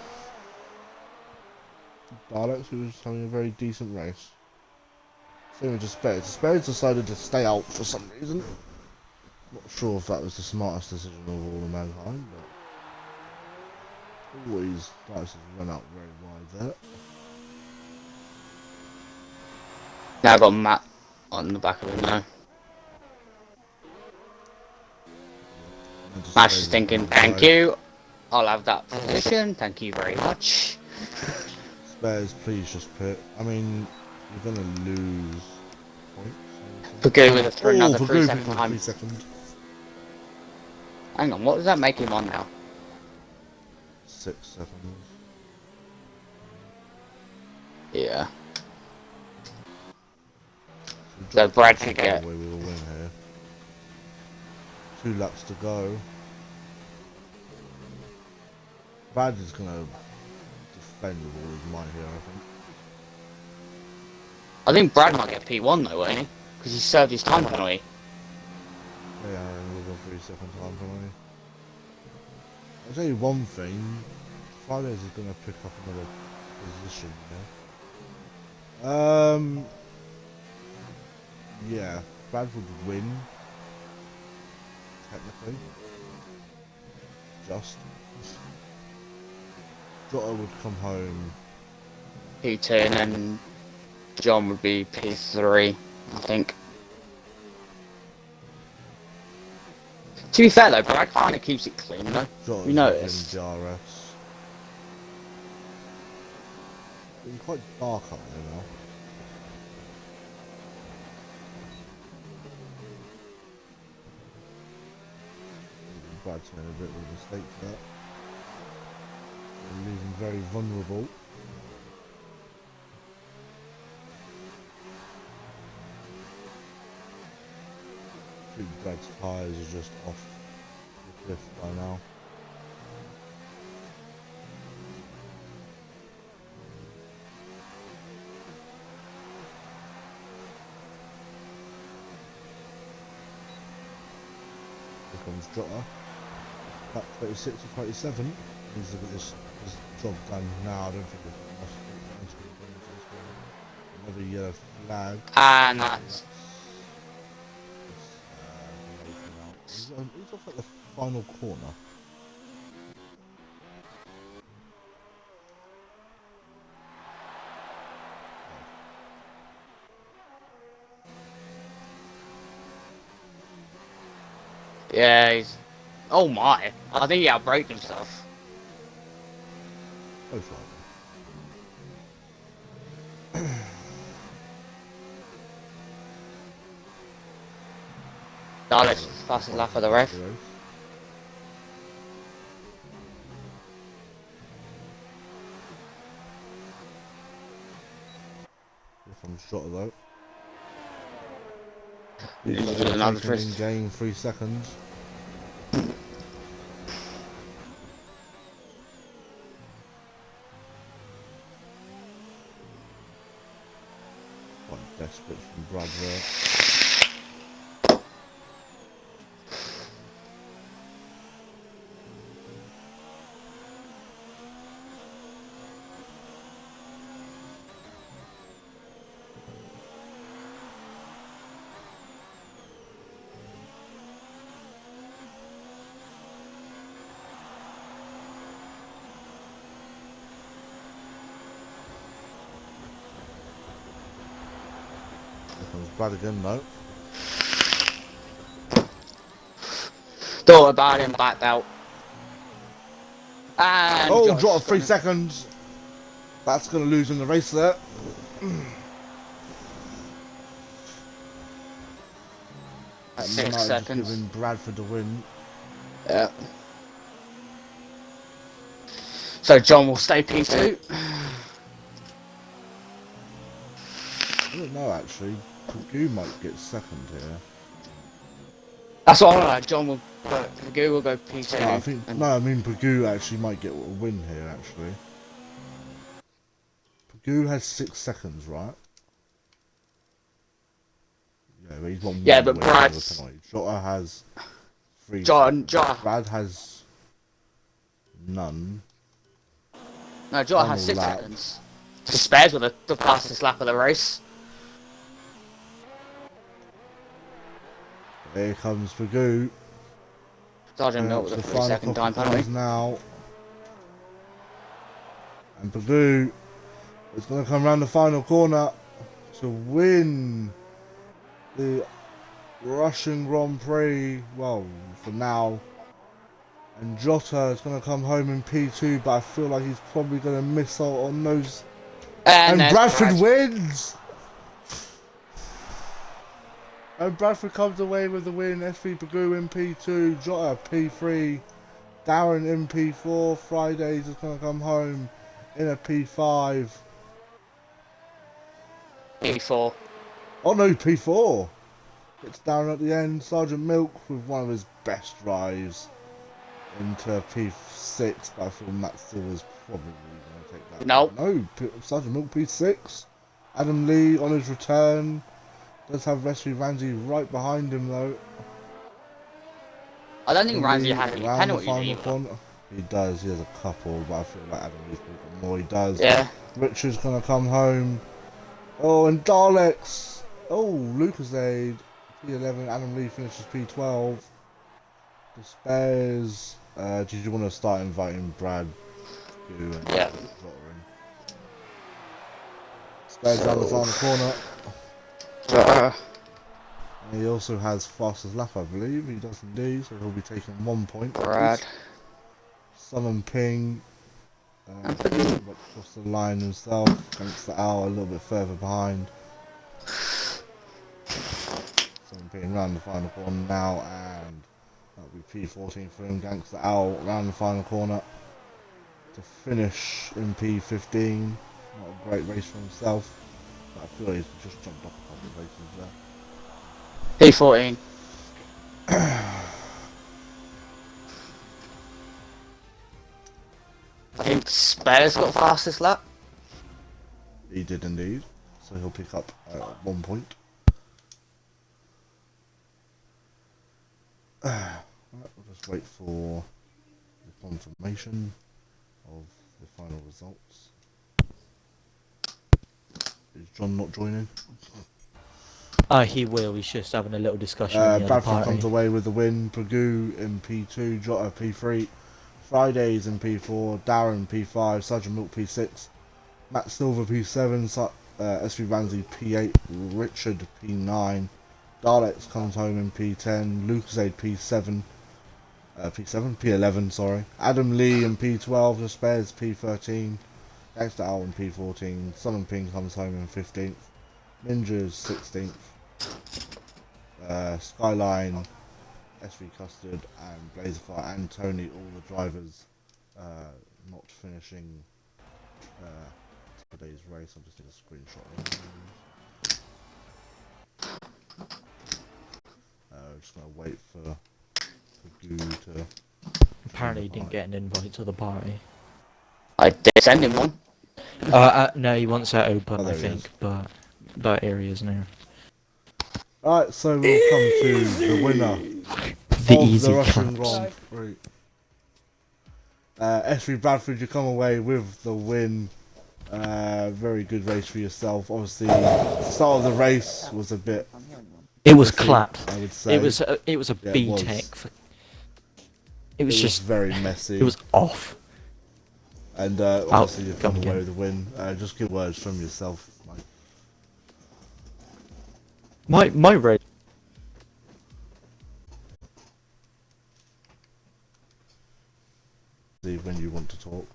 Daleks, who was having a very decent race. Same with Despairs. Despairs decided to stay out for some reason. Not sure if that was the smartest decision of all of mankind, but always Daleks has run out very wide there. Now I've got Matt on the back of him now. Matt's just thinking, thank you. I'll have that position. Thank you very much. Spares, please just pit. I mean, you're gonna lose points. Pagoo with it for another Pagoo 3 second for time. 3 seconds. Hang on, what does that make him on now? 6 seconds. Yeah. So Brad should get. We will win here. 2 laps to go. Brad is gonna defend with all his might here, I think Brad might get P1 though, won't he? Because he served his time penalty. Yeah, and we've got 3 second time penalty. I'll tell you one thing. Fridays is gonna pick up another position here. Yeah, Brad would win. Technically. Just. Jota would come home. P2 and then John would be P3, I think. To be fair though, Brad kind of keeps it clean though. Jotta's You not noticed? getting DRS. Getting quite dark up there now. Brad's made a bit of a mistake there. They're leaving very vulnerable. I think Brad's tyres are just off the cliff by now. Here comes Jotta. At 26 to 27. Needs to get this job done now. I don't think there's much another yellow flag. And that's He's off at the final corner. yeah. He's. Oh my! I think he outbraked himself. Most likely. Dalek's fastest lap of the race. Here comes Jotta though. He's He's going doing to another take him in twist. gain 3 seconds. Quite desperate from Brad there. Here comes Brad again though. Thought about him, backed out. And Oh, Josh Jotta 3 gonna- seconds. That's going to lose in the race there. That 6 might have just seconds. given Bradford the win. Yeah. So John will stay P2. I don't know actually. Pagoo might get second here. That's what I know. John will go. Pagoo will go P2. No, I think and- no. I mean Pagoo actually might get a win here. Actually, Pagoo has 6 seconds, right? Yeah, but he's won Yeah, one but win over Brad's- penalty. Jotta has 3. John, seconds. Brad has none. No, John has Final 6 lap. seconds. To spares with the fastest lap of the race. Here comes Pagoo. Sergeant Milt with a The 3 final second couple time of times penalty. now. And Pagoo is going to come around the final corner to win the Russian Grand Prix. Well, for now. And Jotta is going to come home in P2, but I feel like he's probably going to miss out on those. And there's Bradford Brad. wins! And Bradford comes away with the win. SV Pagoo in P2, Jotta P3, Darren in P4. Fridays is going to come home in a P5. P4. Oh no, P4! It's down at the end. Sergeant Milk with one of his best drives into P6, but I feel Matt Still is probably going to take that. Nope. No, Sergeant Milk P6. Adam Lee on his return. Does have Wesley Ramsey right behind him though. I don't think Adam Ramsey Lee had any around the penalties final either. corner. He does, he has a couple, but I feel like Adam Lee's got more. He does. Yeah. Richard's going to come home. Oh, and Daleks. Oh, Lucas Aid. P11, Adam Lee finishes P12. Despairs. Did you want to start inviting Brad? And Yeah. Jotta in? Spares down the final corner. Jota. And he also has fastest lap, I believe. He does indeed, so he'll be taking 1 point. Brad. Summon Ping. Across the line himself. Against the owl a little bit further behind. Summon Ping round the final corner now, and that'll be P14 for him. Gangster Owl round the final corner to finish in P15. Not a great race for himself, but I feel like he's just jumped off a couple of races there. P14. I think Spares got fastest lap. He did indeed, so he'll pick up 1 point. We'll just wait for the confirmation of the final results. Is John not joining? He will. He's just having a little discussion in the other Bradford party. comes away with the win. Pagoo in P2, Jota P3, Fridays in P4, Darren P5, Sergeant Milk P6, Matt Silver P7, SV Ramsey P8, Richard P9, Daleks comes home in P10, Lucasade P11, sorry. Adam Lee in P12, The Spares P13, Gangster Owl in P14, Summon Ping comes home in 15th, Ninjas 16th, Skyline, SV Custard and Blazerfire and Tony, all the drivers not finishing today's race. I'll just take a screenshot of it. Just going to wait for Goo to... Apparently he didn't get an invite to the party. I did send him one. No, he wants that open, Oh, I there he think, is. but here he is now. Alright, so we'll come to the winner The of easy the Russian caps. Grand Prix. SV Bradford, you come away with the win. Very good race for yourself. Obviously, the start of the race was a bit... It was iffy, clapped. I would say. It was a Yeah, it B was. tech. It was just very messy. it was off. And obviously you've come come away again. with the win. Just good words from yourself, Mike. My race. See when you want to talk.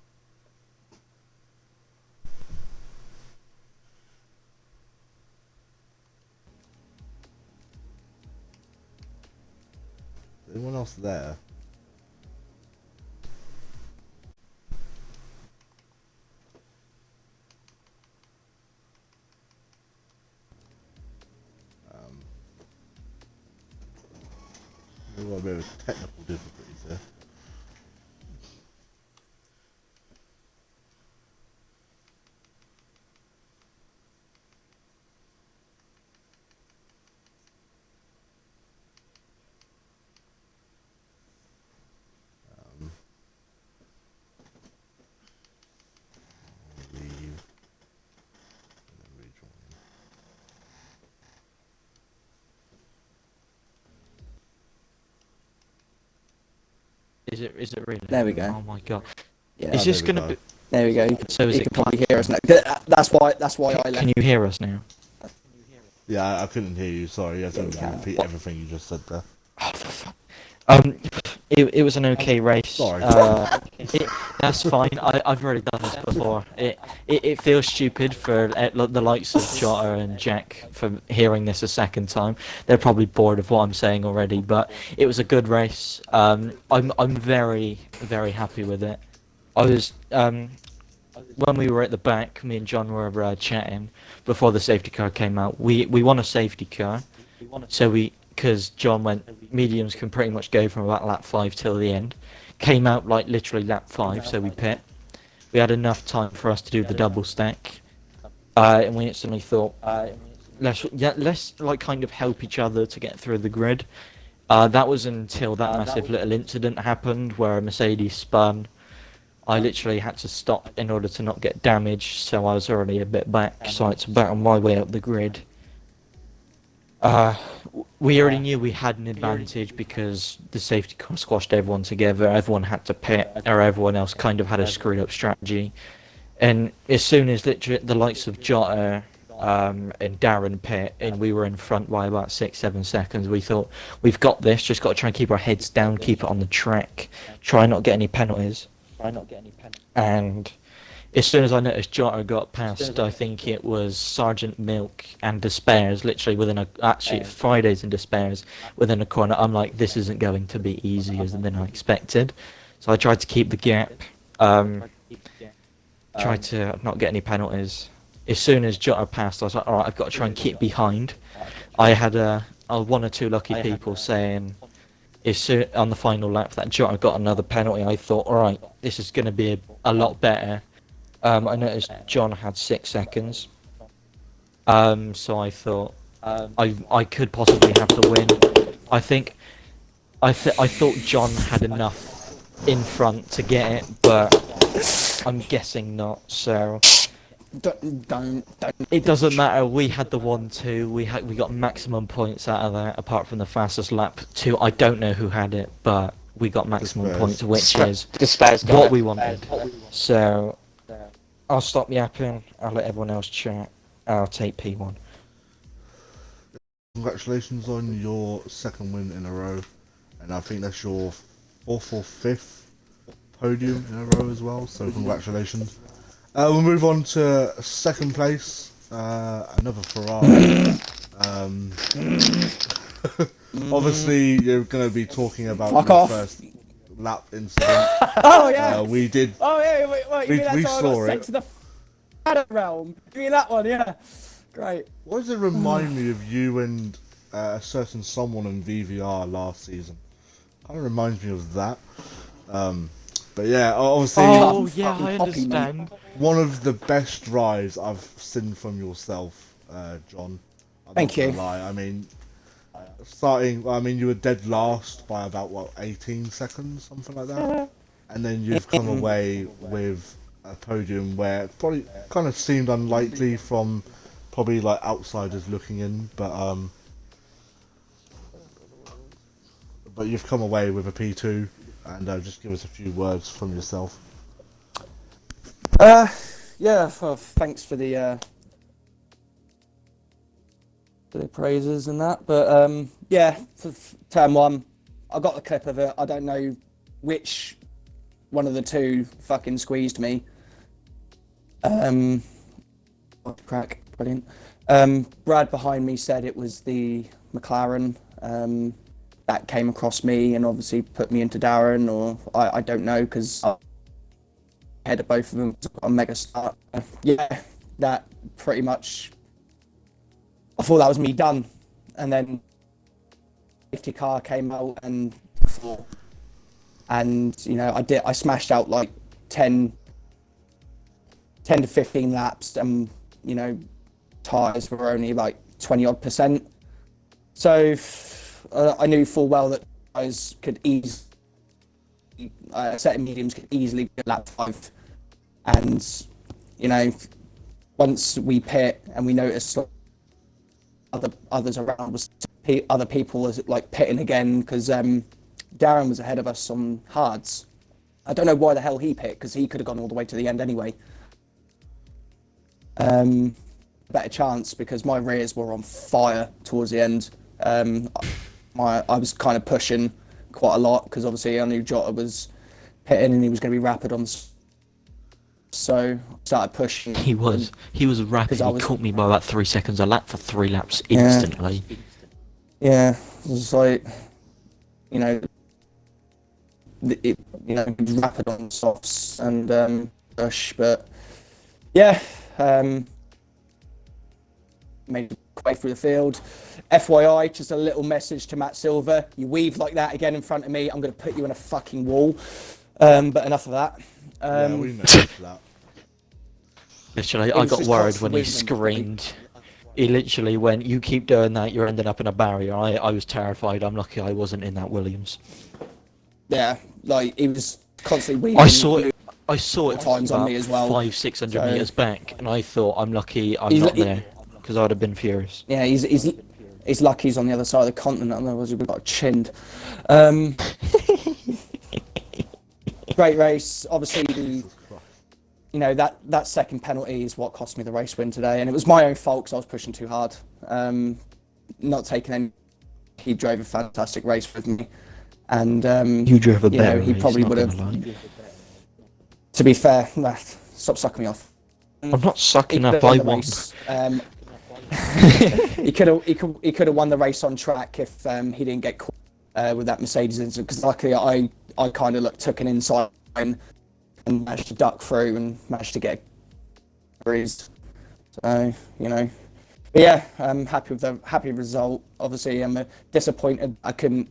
Is anyone else there? We've got a bit of technical difficulties here. Leave and then rejoin. Is it really? There we go. Oh my god. Yeah. Is Oh, this there we gonna go. be? There we go. So is You it can probably clapped? hear us now. That's why I left. Can you hear us now? Yeah, I couldn't hear you. Sorry, you have to Yeah, you can. repeat everything you just said there. Oh, for fuck. It was an okay race. Sorry. That's fine. I've already done this before. It feels stupid for the likes of Jota and Jack for hearing this a second time. They're probably bored of what I'm saying already, but it was a good race. I'm very happy with it. I was when we were at the back, me and John were chatting before the safety car came out. We won a safety car, so because John went, mediums can pretty much go from about lap 5 till the end. Came out like literally lap 5, so we pit. We had enough time for us to do the double stack, and we instantly thought, let's like kind of help each other to get through the grid. That was until that massive little incident happened where a Mercedes spun. I literally had to stop in order to not get damaged, so I was already a bit back, so I had to battle my way up the grid. We already knew we had an advantage because the safety car squashed everyone together. Everyone had to pit, or everyone else kind of had a screwed up strategy. And as soon as literally the likes of Jota and Darren pit, and we were in front by about 6-7 seconds. We thought, we've got this, just got to try and keep our heads down, keep it on the track, try not get any penalties. And as soon as I noticed Jota got past, I think it was Sergeant Milk and Despairs, literally actually Fridays and Despairs, within a corner. I'm like, this isn't going to be easier than I expected. So I tried to keep the gap, tried to not get any penalties. As soon as Jota passed, I was like, alright, I've got to try and keep behind. I had one or two lucky people saying, on the final lap that Jota got another penalty. I thought, alright, this is going to be a lot better. I noticed John had 6 seconds, so I thought I could possibly have the win. I thought John had enough in front to get it, but I'm guessing not. So Don't. it doesn't matter. We had the 1-2. We got maximum points out of that, apart from the fastest lap 2. I don't know who had it, but we got maximum points, which is Despairs got what it. we wanted. So I'll stop yapping. I'll let everyone else chat. I'll take P1. Congratulations on your second win in a row, and I think that's your 4th or 5th podium in a row as well, so congratulations. We'll move on to second place, another Ferrari. Obviously you're going to be talking about Fuck your off. first lap incident. Oh yeah. We did. Oh yeah. Wait. You mean we that's how I saw got it. sent to the shadow realm? You mean that one? Yeah. Great. Why does it remind me of you and a certain someone in VVR last season? Kind of reminds me of that. But yeah, obviously Oh yeah, I fucking poppy, mate. understand. one of the best drives I've seen from yourself, John. I'm Thank not gonna you. lie. I mean, you were dead last by about 18 seconds, something like that. And then you've come away with a podium where it probably kind of seemed unlikely from probably like outsiders looking in, but you've come away with a P2, and just give us a few words from yourself. Yeah. Well, thanks for the praises and that, but yeah, for turn 1, I got the clip of it. I don't know which one of the two fucking squeezed me. What crack, brilliant. Brad behind me said it was the McLaren that came across me and obviously put me into Darren, or I don't know, because I had both of them a mega start. Yeah, that pretty much. I thought that was me done, and then safety car came out and I smashed out like 10 to 15 laps, and tyres were only like 20 odd %. So I knew full well that guys could a set of mediums could easily be lap 5, and once we pit and we noticed others around was other people was like pitting again, because Darren was ahead of us on hards. I don't know why the hell he pit, because he could have gone all the way to the end anyway. Better chance, because my rears were on fire towards the end. I was kind of pushing quite a lot, because obviously I knew Jota was pitting and he was going to be rapid on. So I started pushing. He was rapid. He caught me by about 3 seconds a lap for 3 laps instantly. Yeah, it was like, rapid on softs and push, but yeah, made my way through the field. FYI, just a little message to Matt Silver: you weave like that again in front of me, I'm going to put you in a fucking wall. But enough of that. Yeah, we noticed that. Literally, I got worried when he screamed. He literally went, "You keep doing that, you're ending up in a barrier." I was terrified. I'm lucky I wasn't in that Williams. Yeah, like he was constantly weaving. I saw it times on me as well. 500-600 meters back, and I thought, I'm lucky I'm not there, because I'd have been furious. Yeah, he's lucky he's on the other side of the continent, otherwise we've got chinned. Great race, obviously. you know, that second penalty is what cost me the race win today, and it was my own fault because I was pushing too hard. Not taking any. He drove a fantastic race with me, and You drove a you know, better he race, probably not would gonna have. lie. To be fair, stop sucking me off. I'm not sucking He up. could have I won the won. race. He could have won the race on track if he didn't get caught with that Mercedes incident. Because luckily I kind of took an inside line and managed to duck through and managed to get a breeze. So you know, but yeah, I'm happy with the result. Obviously, I'm disappointed I couldn't.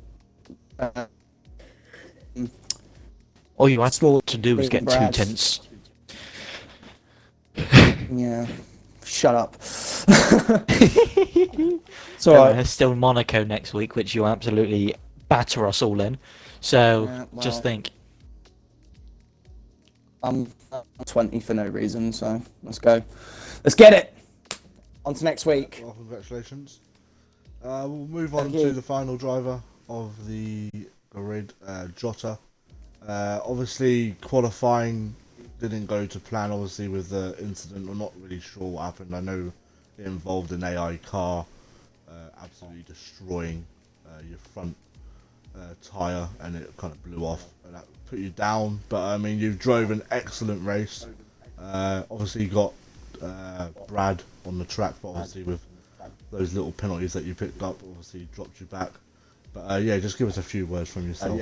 All you had Small to do was get 2 Brad. tenths. Yeah, shut up. It's Don't worry, alright. there's still Monaco next week, which you absolutely batter us all in. So Yeah, just well. think. I'm 20 for no reason, so let's go. Let's get it. On to next week. Well, congratulations. We'll move on Thank you. to the final driver of the grid, Jota. Obviously, qualifying didn't go to plan, obviously, with the incident. I'm not really sure what happened. I know it involved an AI car absolutely destroying your front tyre, and it kind of blew off, and that put you down. But I mean, you drove an excellent race. Obviously, you got Brad on the track, but obviously with those little penalties that you picked up, obviously dropped you back. But yeah, just give us a few words from yourself.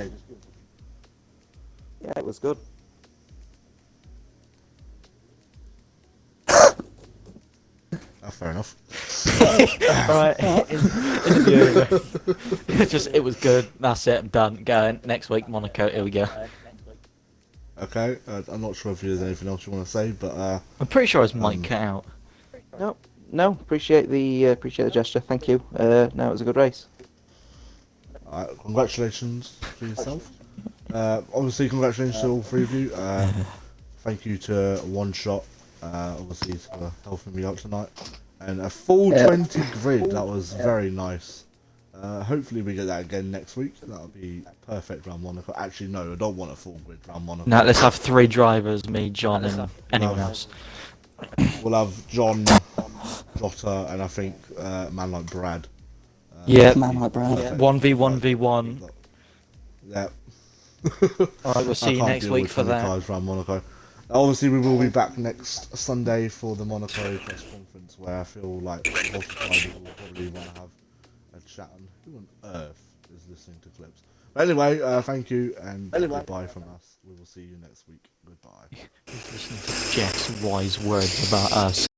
Yeah, it was good. Fair enough. Right, interview over. It was good. That's it. I'm done. Going next week, Monaco. Here we go. Okay, I'm not sure if there's anything else you want to say, but I'm pretty sure his mic cut out. No, appreciate the gesture. Thank you. No, it was a good race. congratulations to yourself. Obviously, congratulations to all three of you. Thank you to One Shot, obviously, for helping me out tonight. And a full 20 grid, that was very nice. Hopefully we get that again next week. That'll be perfect round Monaco. Actually, no, I don't want a full grid round Monaco. Now let's have 3 drivers, me, John, and anyone else. We'll have John, Jota, and I think man like Brad. Yeah, Man like Brad. perfect. 1v1v1. Yeah. Alright, we'll see you next week for that. Cars around Monaco. Obviously, we will be back next Sunday for the Monaco press conference, where I feel like most drivers will probably want to have a chat on who on earth is listening to clips. But anyway, thank you and goodbye from us. We will see you next week. Goodbye. Listening to Jeff's wise words about us.